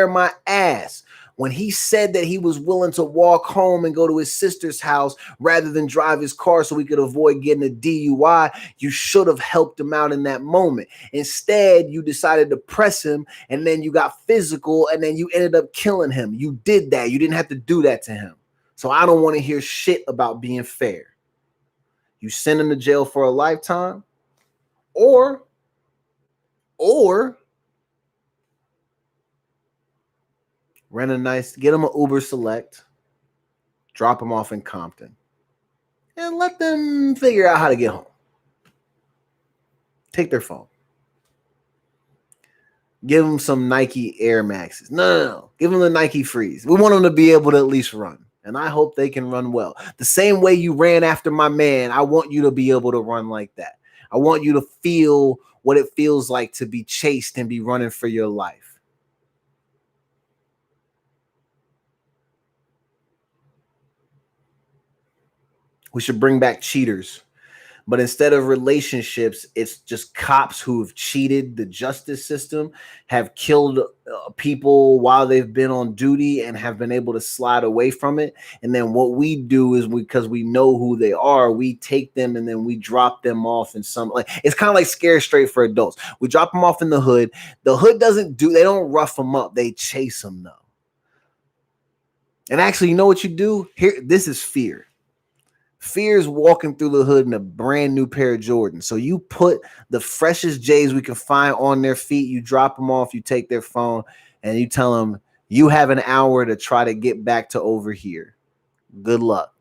my ass. When he said that he was willing to walk home and go to his sister's house rather than drive his car so he could avoid getting a DUI, you should have helped him out in that moment. Instead, you decided to press him, and then you got physical, and then you ended up killing him. You did that. You didn't have to do that to him. So I don't want to hear shit about being fair. You send him to jail for a lifetime, or rent a nice, get them an Uber Select, drop them off in Compton, and let them figure out how to get home. Take their phone. Give them some Nike Air Maxes. No. Give them the Nike Freeze. We want them to be able to at least run, and I hope they can run well. The same way you ran after my man, I want you to be able to run like that. I want you to feel what it feels like to be chased and be running for your life. We should bring back cheaters. But instead of relationships, it's just cops who have cheated the justice system, have killed people while they've been on duty, and have been able to slide away from it. And then what we do is, because we know who they are, we take them and then we drop them off in some, like, it's kind of like Scare Straight for adults. We drop them off in the hood. The hood they don't rough them up. They chase them though. And actually, you know what you do? Here, this is fear. Fear is walking through the hood in a brand new pair of Jordans. So you put the freshest J's we can find on their feet, you drop them off, you take their phone, and you tell them, you have an hour to try to get back to over here. Good luck.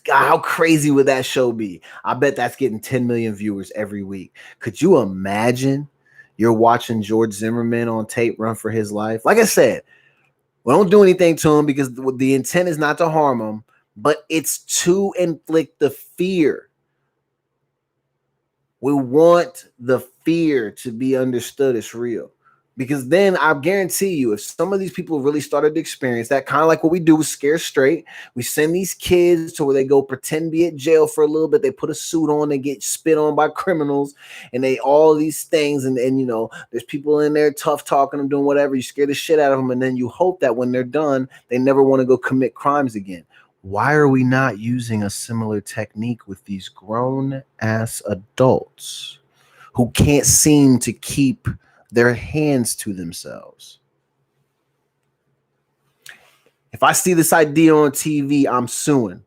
God, how crazy would that show be? I bet that's getting 10 million viewers every week. Could you imagine you're watching George Zimmerman on tape run for his life? Like I said, we don't do anything to him because the intent is not to harm him, but it's to inflict the fear. We want the fear to be understood as real. Because then I guarantee you, if some of these people really started to experience that, kind of like what we do with Scare Straight, we send these kids to where they go pretend to be at jail for a little bit. They put a suit on, they get spit on by criminals, and they all these things. And there's people in there tough talking them, doing whatever. You scare the shit out of them, and then you hope that when they're done, they never want to go commit crimes again. Why are we not using a similar technique with these grown ass adults who can't seem to keep their hands to themselves? If I see this idea on TV, I'm suing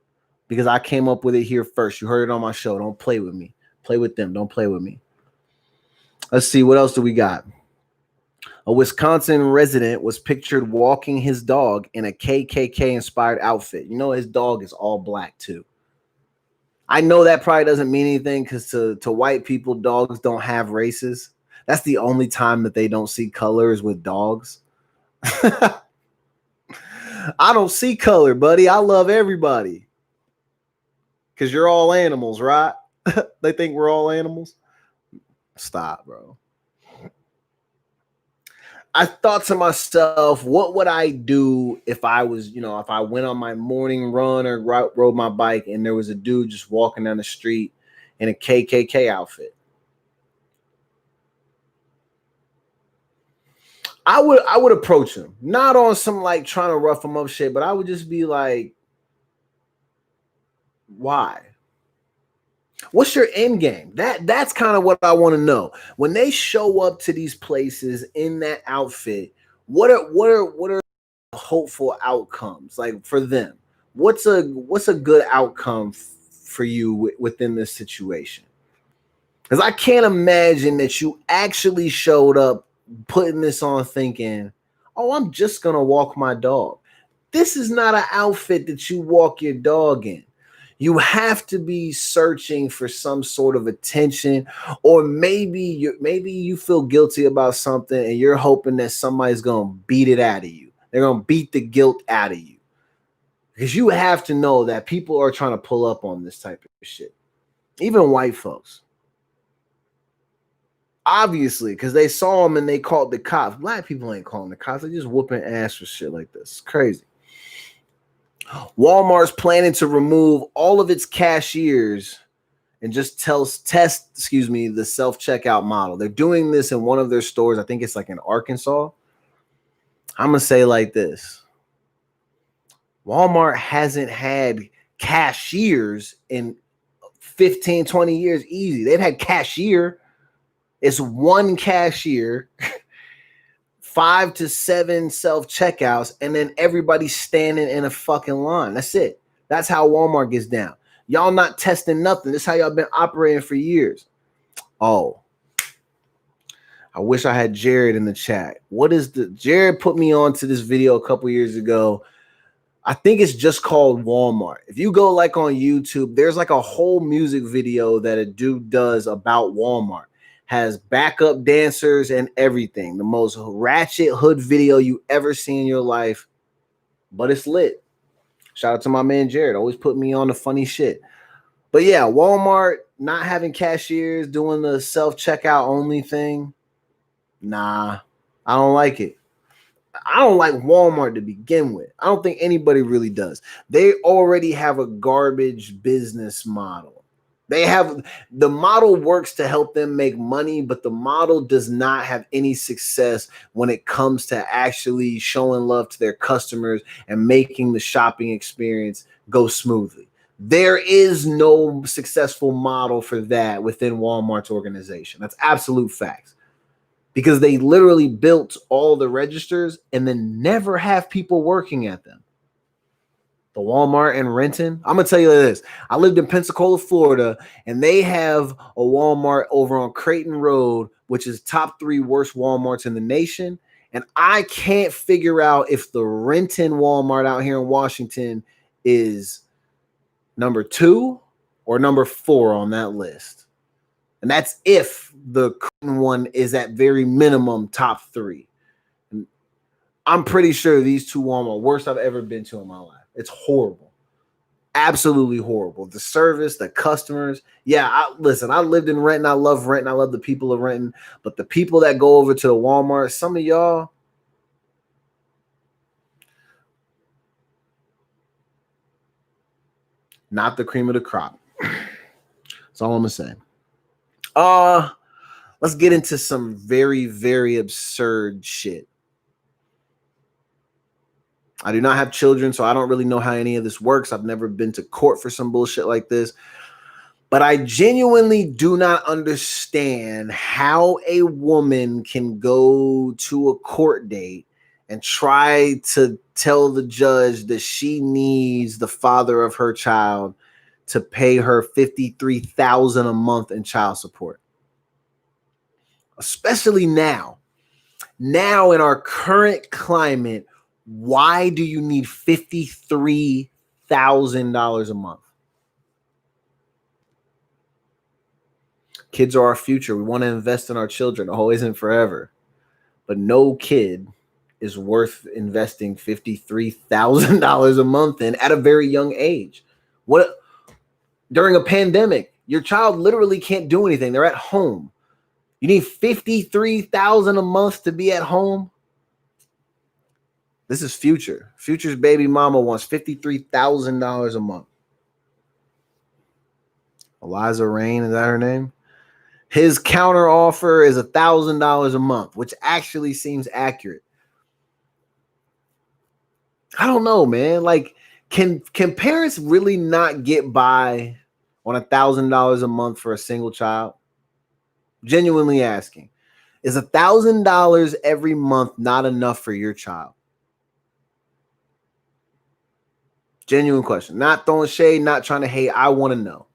because I came up with it here first. You heard it on my show. Don't play with me. Play with them. Don't play with me. Let's see. What else do we got? A Wisconsin resident was pictured walking his dog in a KKK-inspired outfit. You know, his dog is all black, too. I know that probably doesn't mean anything because to white people, dogs don't have races. That's the only time that they don't see colors with dogs. I don't see color, buddy. I love everybody. Because you're all animals, right? They think we're all animals. Stop, bro. I thought to myself, what would I do if I was, if I went on my morning run or rode my bike and there was a dude just walking down the street in a KKK outfit? I would approach him, not on some like trying to rough him up shit, but I would just be like, why? What's your end game? That's kind of what I want to know. When they show up to these places in that outfit, what are hopeful outcomes like for them? What's a good outcome for you within this situation? Because I can't imagine that you actually showed up putting this on thinking, oh, I'm just gonna walk my dog. This is not an outfit that you walk your dog in. You have to be searching for some sort of attention, or maybe you feel guilty about something and you're hoping that somebody's gonna beat it out of you. They're gonna beat the guilt out of you. Because you have to know that people are trying to pull up on this type of shit. Even white folks. Obviously, because they saw him and they called the cops. Black people ain't calling the cops. They just whooping ass for shit like this. It's crazy. Walmart's planning to remove all of its cashiers and just test the self-checkout model. They're doing this in one of their stores. I think it's like in Arkansas. I'm going to say like this. Walmart hasn't had cashiers in 15, 20 years easy. They've had cashier. It's one cashier, 5 to 7 self-checkouts, and then everybody standing in a fucking line. That's it. That's how Walmart gets down. Y'all not testing nothing. This is how y'all been operating for years. Oh, I wish I had Jared in the chat. Jared put me on to this video a couple years ago. I think it's just called Walmart. If you go like on YouTube, there's like a whole music video that a dude does about Walmart. Has backup dancers and everything. The most ratchet hood video you ever see in your life, but it's lit. Shout out to my man Jared. Always put me on the funny shit. But yeah, Walmart not having cashiers, doing the self-checkout only thing. Nah, I don't like it. I don't like Walmart to begin with. I don't think anybody really does. They already have a garbage business model. The model works to help them make money, but the model does not have any success when it comes to actually showing love to their customers and making the shopping experience go smoothly. There is no successful model for that within Walmart's organization. That's absolute facts. Because they literally built all the registers and then never have people working at them. The Walmart in Renton. I'm going to tell you this. I lived in Pensacola, Florida, and they have a Walmart over on Creighton Road, which is top 3 worst Walmarts in the nation. And I can't figure out if the Renton Walmart out here in Washington is number 2 or number 4 on that list. And that's if the Creighton one is at very minimum top 3. And I'm pretty sure these 2 Walmart worst I've ever been to in my life. It's horrible. Absolutely horrible. The service, the customers. Yeah, I lived in Renton. I love Renton. I love the people of Renton. But the people that go over to the Walmart, some of y'all, not the cream of the crop. That's all I'm going to say. Let's get into some very, very absurd shit. I do not have children, so I don't really know how any of this works. I've never been to court for some bullshit like this. But I genuinely do not understand how a woman can go to a court date and try to tell the judge that she needs the father of her child to pay her $53,000 a month in child support. Especially now. Now in our current climate, why do you need $53,000 a month? Kids are our future. We want to invest in our children. Always and forever. But no kid is worth investing $53,000 a month in at a very young age. What during a pandemic, your child literally can't do anything. They're at home. You need $53,000 a month to be at home. This is Future. Future's baby mama wants $53,000 a month. Eliza Rain, is that her name? His counter offer is $1,000 a month, which actually seems accurate. I don't know, man. Like, can parents really not get by on $1,000 a month for a single child? Genuinely asking, is $1,000 every month not enough for your child? Genuine question. Not throwing shade, not trying to hate. I want to know.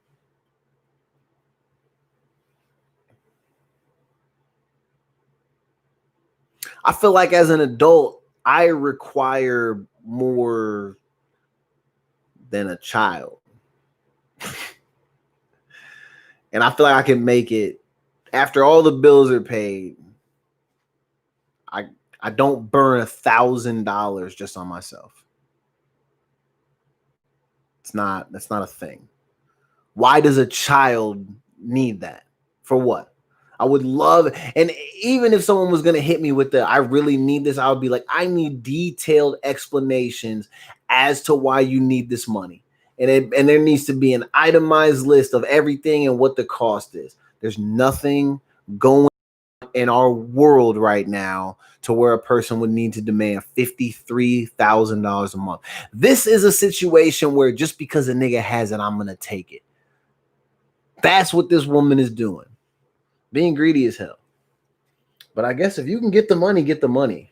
I feel like as an adult, I require more than a child. And I feel like I can make it after all the bills are paid. I don't burn $1,000 just on myself. That's not a thing. Why does a child need that? For what? I would love, and even if someone was going to hit me with I really need this, I would be like, I need detailed explanations as to why you need this money. And there needs to be an itemized list of everything and what the cost is. There's nothing going on in our world right now to where a person would need to demand $53,000 a month. This is a situation where just because a nigga has it, I'm going to take it. That's what this woman is doing. Being greedy as hell. But I guess if you can get the money, get the money.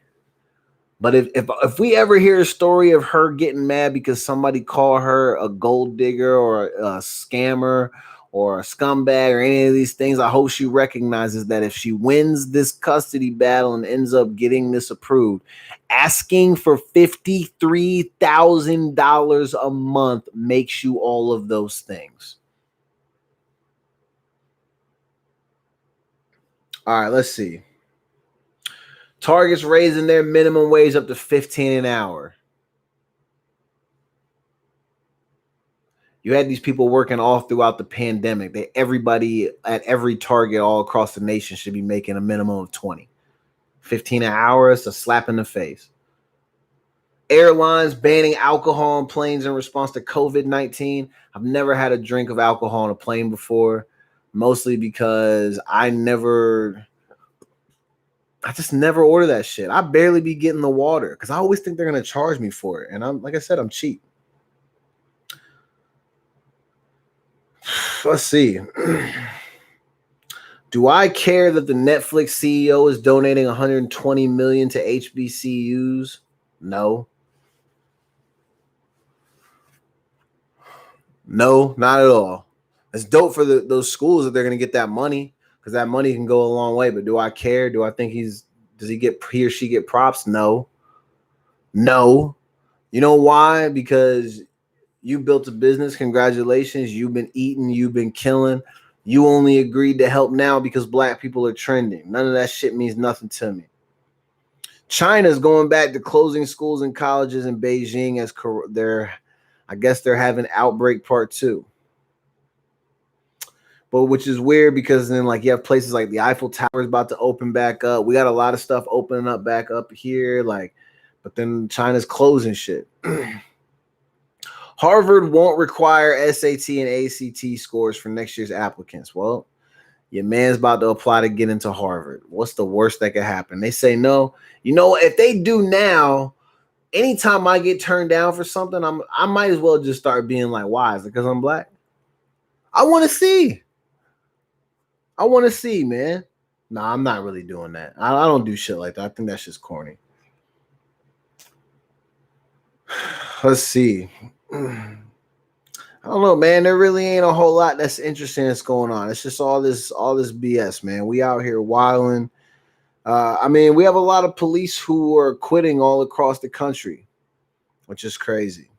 But if we ever hear a story of her getting mad because somebody called her a gold digger or a scammer or a scumbag or any of these things, I hope she recognizes that if she wins this custody battle and ends up getting this approved, asking for $53,000 a month makes you all of those things. All right, let's see. Target's raising their minimum wage up to $15 an hour. You had these people working all throughout the pandemic. Everybody at every Target all across the nation should be making a minimum of $20. $15 an hour is a slap in the face. Airlines banning alcohol on planes in response to COVID-19. I've never had a drink of alcohol on a plane before, mostly because I just never order that shit. I barely be getting the water because I always think they're going to charge me for it. And like I said, I'm cheap. Let's see. Do I care that the Netflix CEO is donating $120 million to HBCUs? No. No, not at all. It's dope for those schools that they're going to get that money because that money can go a long way. But do I care? Do I think he or she get props? No. No. You know why? Because you built a business. Congratulations. You've been eating. You've been killing. You only agreed to help now because black people are trending. None of that shit means nothing to me. China's going back to closing schools and colleges in Beijing as they're having outbreak part 2. But which is weird because then like you have places like the Eiffel Tower is about to open back up. We got a lot of stuff opening up back up here, but then China's closing shit. Harvard won't require SAT and ACT scores for next year's applicants. Well, your man's about to apply to get into Harvard. What's the worst that could happen? They say no. You know, if they do now, anytime I get turned down for something, I might as well just start being like, why? Is it because I'm black? I want to see. Man. Nah, I'm not really doing that. I don't do shit like that. I think that's just corny. Let's see. I don't know, man. There really ain't a whole lot that's interesting that's going on. It's just all this BS, man. We out here wilding. We have a lot of police who are quitting all across the country, which is crazy.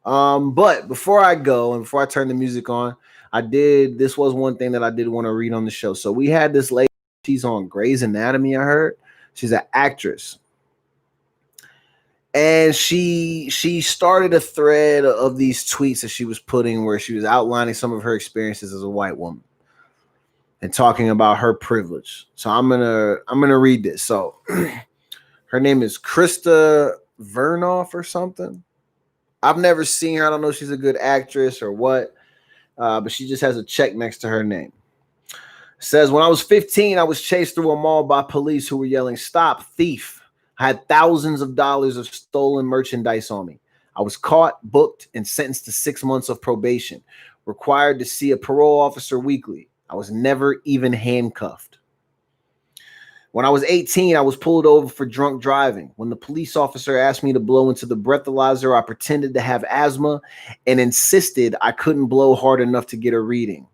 But before I go and before I turn the music on, This was one thing that I did want to read on the show. So we had this lady, she's on Grey's Anatomy, I heard. She's an actress. And she started a thread of these tweets that she was putting where she was outlining some of her experiences as a white woman and talking about her privilege. So I'm gonna read this. So her name is Krista Vernoff or something. I've never seen her. I don't know if she's a good actress or what, but she just has a check next to her name. It says, when I was 15, I was chased through a mall by police who were yelling, "Stop, thief." I had thousands of dollars of stolen merchandise on me. I was caught, booked, and sentenced to 6 months of probation, required to see a parole officer weekly. I was never even handcuffed. When I was 18, I was pulled over for drunk driving. When the police officer asked me to blow into the breathalyzer, I pretended to have asthma and insisted I couldn't blow hard enough to get a reading.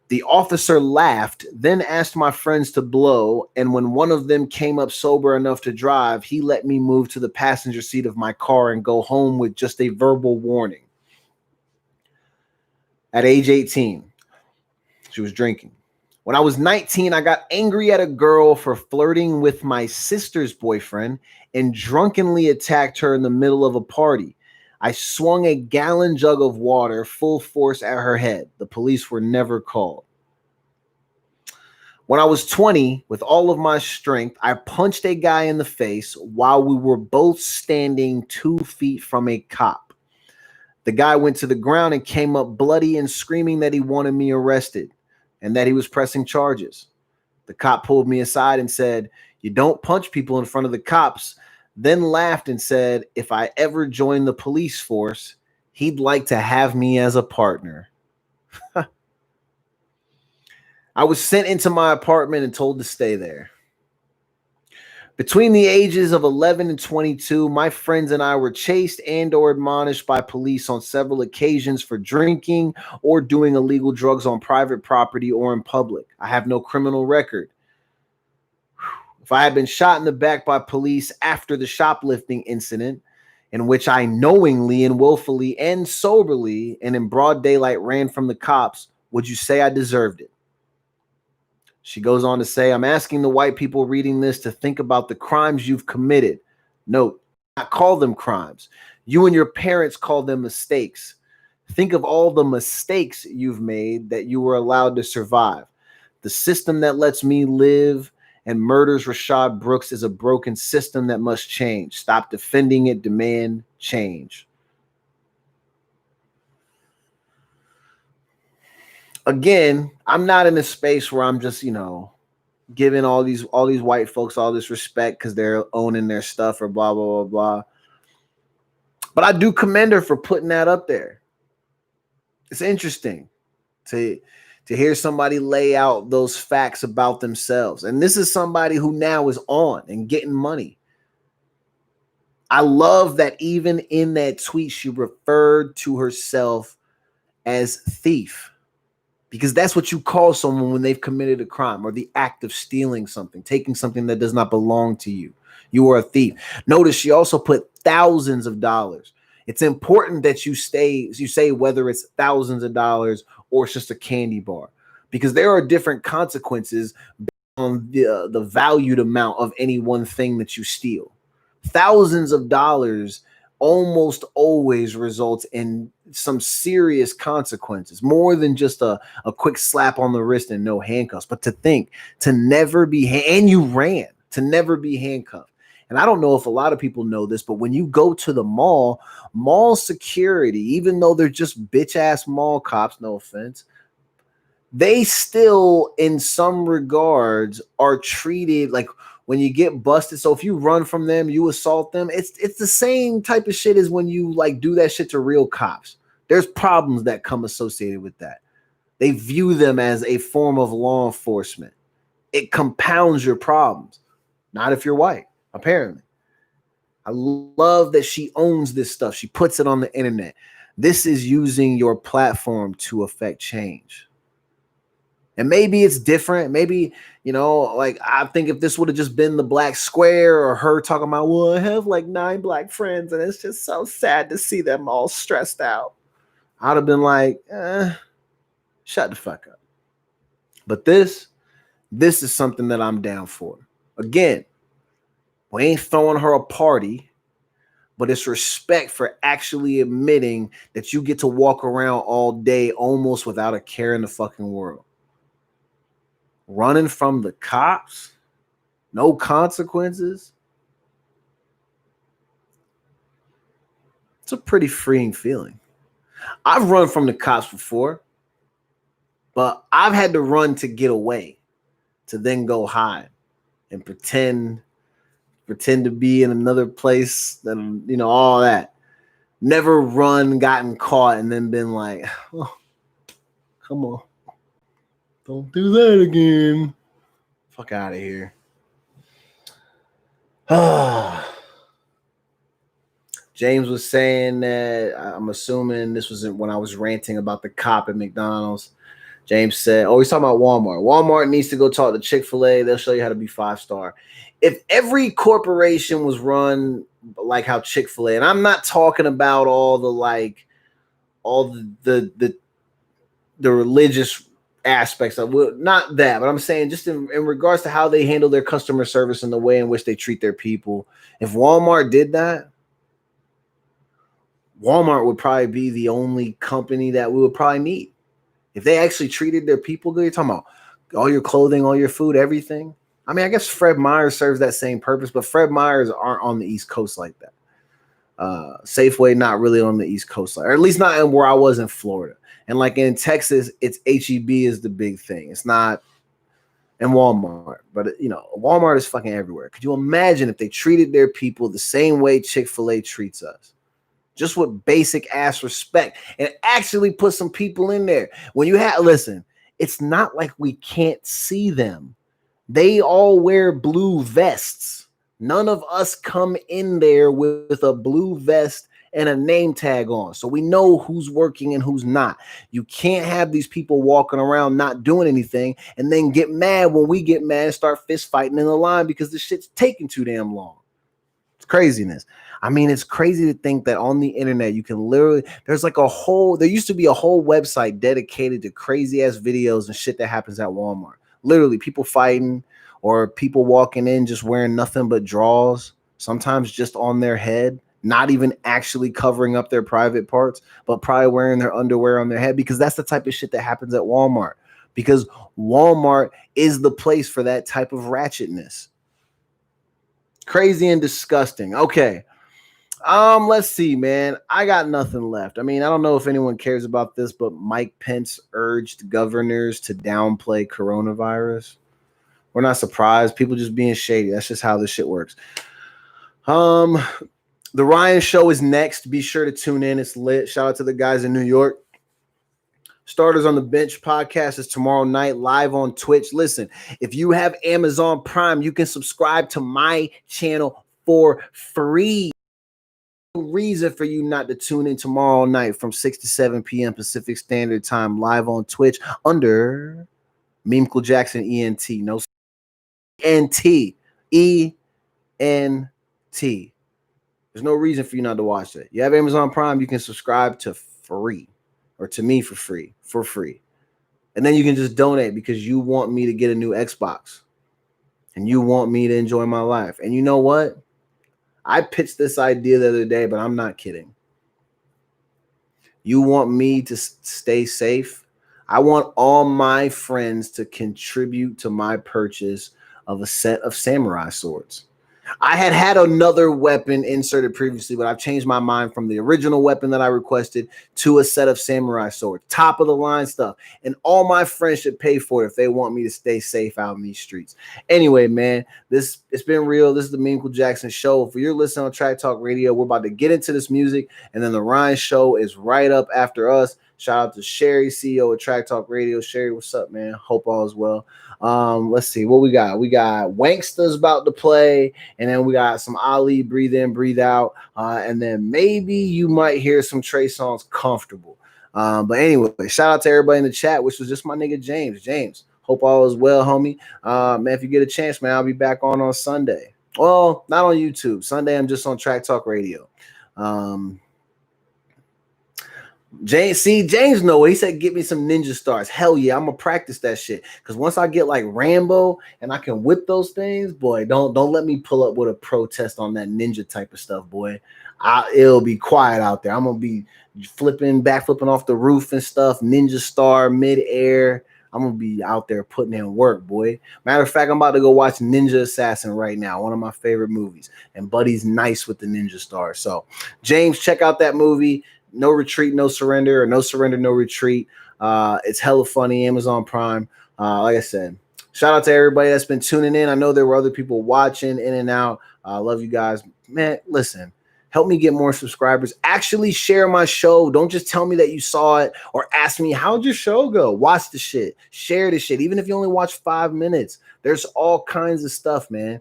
The officer laughed, then asked my friends to blow, and when one of them came up sober enough to drive, he let me move to the passenger seat of my car and go home with just a verbal warning. At age 18, she was drinking. When I was 19, I got angry at a girl for flirting with my sister's boyfriend and drunkenly attacked her in the middle of a party. I swung a gallon jug of water full force at her head. The police were never called. When I was 20, with all of my strength, I punched a guy in the face while we were both standing 2 feet from a cop. The guy went to the ground and came up bloody and screaming that he wanted me arrested and that he was pressing charges. The cop pulled me aside and said, "You don't punch people in front of the cops," then laughed and said, if I ever joined the police force, he'd like to have me as a partner. I was sent into my apartment and told to stay there. Between the ages of 11 and 22, my friends and I were chased and or admonished by police on several occasions for drinking or doing illegal drugs on private property or in public. I have no criminal record. If I had been shot in the back by police after the shoplifting incident, in which I knowingly and willfully and soberly and in broad daylight ran from the cops, would you say I deserved it? She goes on to say, I'm asking the white people reading this to think about the crimes you've committed. Note, I call them crimes. You and your parents call them mistakes. Think of all the mistakes you've made that you were allowed to survive. The system that lets me live and murders Rashad Brooks is a broken system that must change. Stop defending it. Demand change. Again, I'm not in a space where I'm just, giving all these white folks all this respect because they're owning their stuff or blah, blah, blah, blah. But I do commend her for putting that up there. It's interesting to hear somebody lay out those facts about themselves. And this is somebody who now is on and getting money. I love that even in that tweet, she referred to herself as thief. Because that's what you call someone when they've committed a crime or the act of stealing something, taking something that does not belong to you. You are a thief. Notice she also put thousands of dollars. It's important that you say whether it's thousands of dollars or it's just a candy bar, because there are different consequences on the valued amount of any one thing that you steal. Thousands of dollars almost always results in some serious consequences, more than just a quick slap on the wrist and no handcuffs. But to never be, and you ran, to never be handcuffed. And I don't know if a lot of people know this, but when you go to the mall security, even though they're just bitch ass mall cops, no offense, they still in some regards are treated like when you get busted. So if you run from them, you assault them, it's the same type of shit as when you do that shit to real cops. There's problems that come associated with that. They view them as a form of law enforcement. It compounds your problems. Not if you're white, apparently. I love that she owns this stuff. She puts it on the internet. This is using your platform to affect change. And maybe it's different. Maybe, I think if this would have just been the black square or her talking about, well, I have 9 black friends and it's just so sad to see them all stressed out, I'd have been like, Shut the fuck up. But this is something that I'm down for. Again, we ain't throwing her a party, but it's respect for actually admitting that you get to walk around all day almost without a care in the fucking world. Running from the cops, no consequences. It's a pretty freeing feeling. I've run from the cops before, but I've had to run to get away, to then go hide and pretend to be in another place, then, you know, all that. Never run, gotten caught, and then been like, oh, come on. Don't do that again. Fuck out of here. James was saying that, I'm assuming this was when I was ranting about the cop at McDonald's. James said, oh, he's talking about Walmart. Walmart needs to go talk to Chick-fil-A. They'll show you how to be 5-star. If every corporation was run like how Chick-fil-A, and I'm not talking about all the religious aspects of it, not that, but I'm saying just in regards to how they handle their customer service and the way in which they treat their people. If Walmart did that, Walmart would probably be the only company that we would probably need. If they actually treated their people good, you're talking about all your clothing, all your food, everything. I mean, I guess Fred Meyer serves that same purpose, but Fred Meyers aren't on the East Coast like that. Safeway, not really on the East Coast, or at least not in where I was in Florida. And like in Texas, it's HEB is the big thing. It's not in Walmart, but you know, Walmart is fucking everywhere. Could you imagine if they treated their people the same way Chick-fil-A treats us? Just with basic ass respect, and actually put some people in there. When you have, listen, it's not like we can't see them. They all wear blue vests. None of us come in there with a blue vest and a name tag on. So we know who's working and who's not. You can't have these people walking around not doing anything and then get mad when we get mad and start fist fighting in the line because the shit's taking too damn long. It's craziness. I mean, it's crazy to think that on the internet, you can literally, there used to be a whole website dedicated to crazy ass videos and shit that happens at Walmart. Literally people fighting or people walking in just wearing nothing but drawers, sometimes just on their head, not even actually covering up their private parts, but probably wearing their underwear on their head, because that's the type of shit that happens at Walmart, because Walmart is the place for that type of ratchetness. Crazy and disgusting. Okay. Let's see, man. I got nothing left. I mean, I don't know if anyone cares about this, but Mike Pence urged governors to downplay coronavirus. We're not surprised. People just being shady. That's just how this shit works. The Ryan Show is next. Be sure to tune in. It's lit. Shout out to the guys in New York. Starters on the Bench podcast is tomorrow night live on Twitch. Listen, if you have Amazon Prime, you can subscribe to my channel for free. No reason for you not to tune in tomorrow night from 6 to 7 p.m. Pacific Standard Time live on Twitch under Memecle Jackson ENT. No ENT. ENT. There's no reason for you not to watch it. You have Amazon Prime, you can subscribe to free, or to me for free. And then you can just donate because you want me to get a new Xbox and you want me to enjoy my life. And you know what? I pitched this idea the other day, but I'm not kidding. You want me to stay safe? I want all my friends to contribute to my purchase of a set of samurai swords. I had another weapon inserted previously, but I've changed my mind from the original weapon that I requested to a set of samurai swords, top of the line stuff. And all my friends should pay for it if they want me to stay safe out in these streets. Anyway, man, it's been real. This is the Memecle Jackson Show. If you're listening on Track Talk Radio, we're about to get into this music, and then the Ryan Show is right up after us. Shout out to Sherry, CEO of Track Talk Radio. Sherry, what's up, man? Hope all is well. Let's see what we got. We got Wanksta's about to play, and then we got some Ali, Breathe In, Breathe Out, and then maybe you might hear some Trey Songz, Comfortable. But anyway, shout out to everybody in the chat, which was just my nigga James. Hope all is well, homie. Man, if you get a chance, man, I'll be back on Sunday. Well, not on YouTube. Sunday, I'm just on Track Talk Radio. James know it. He said, "Get me some ninja stars." Hell yeah, I'm gonna practice that shit. Cause once I get like Rambo and I can whip those things, boy, don't let me pull up with a protest on that ninja type of stuff, boy. It'll be quiet out there. I'm gonna be backflipping off the roof and stuff, ninja star midair. I'm gonna be out there putting in work, boy. Matter of fact, I'm about to go watch Ninja Assassin right now, one of my favorite movies. And Buddy's nice with the ninja stars. So, James, check out that movie. No Retreat, No Surrender, or No Surrender, No Retreat. It's hella funny. Amazon Prime. Like I said, shout out to everybody that's been tuning in. I know there were other people watching in and out. I love you guys. Man, listen, help me get more subscribers. Actually share my show. Don't just tell me that you saw it or ask me, how'd your show go? Watch the shit. Share the shit. Even if you only watch 5 minutes, there's all kinds of stuff, man.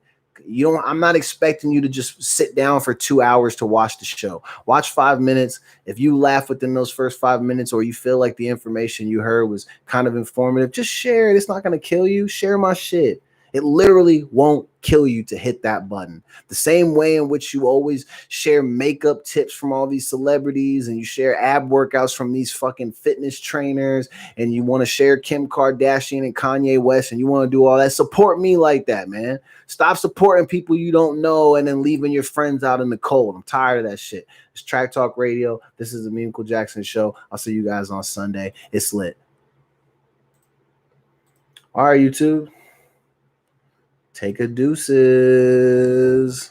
I'm not expecting you to just sit down for 2 hours to watch the show. Watch 5 minutes. If you laugh within those first 5 minutes, or you feel like the information you heard was kind of informative, just share it. It's not going to kill you. Share my shit. It literally won't kill you to hit that button. The same way in which you always share makeup tips from all these celebrities, and you share ab workouts from these fucking fitness trainers, and you want to share Kim Kardashian and Kanye West, and you want to do all that. Support me like that, man. Stop supporting people you don't know and then leaving your friends out in the cold. I'm tired of that shit. It's Track Talk Radio. This is the Meaningful Jackson Show. I'll see you guys on Sunday. It's lit. All right, YouTube. Take a deuces.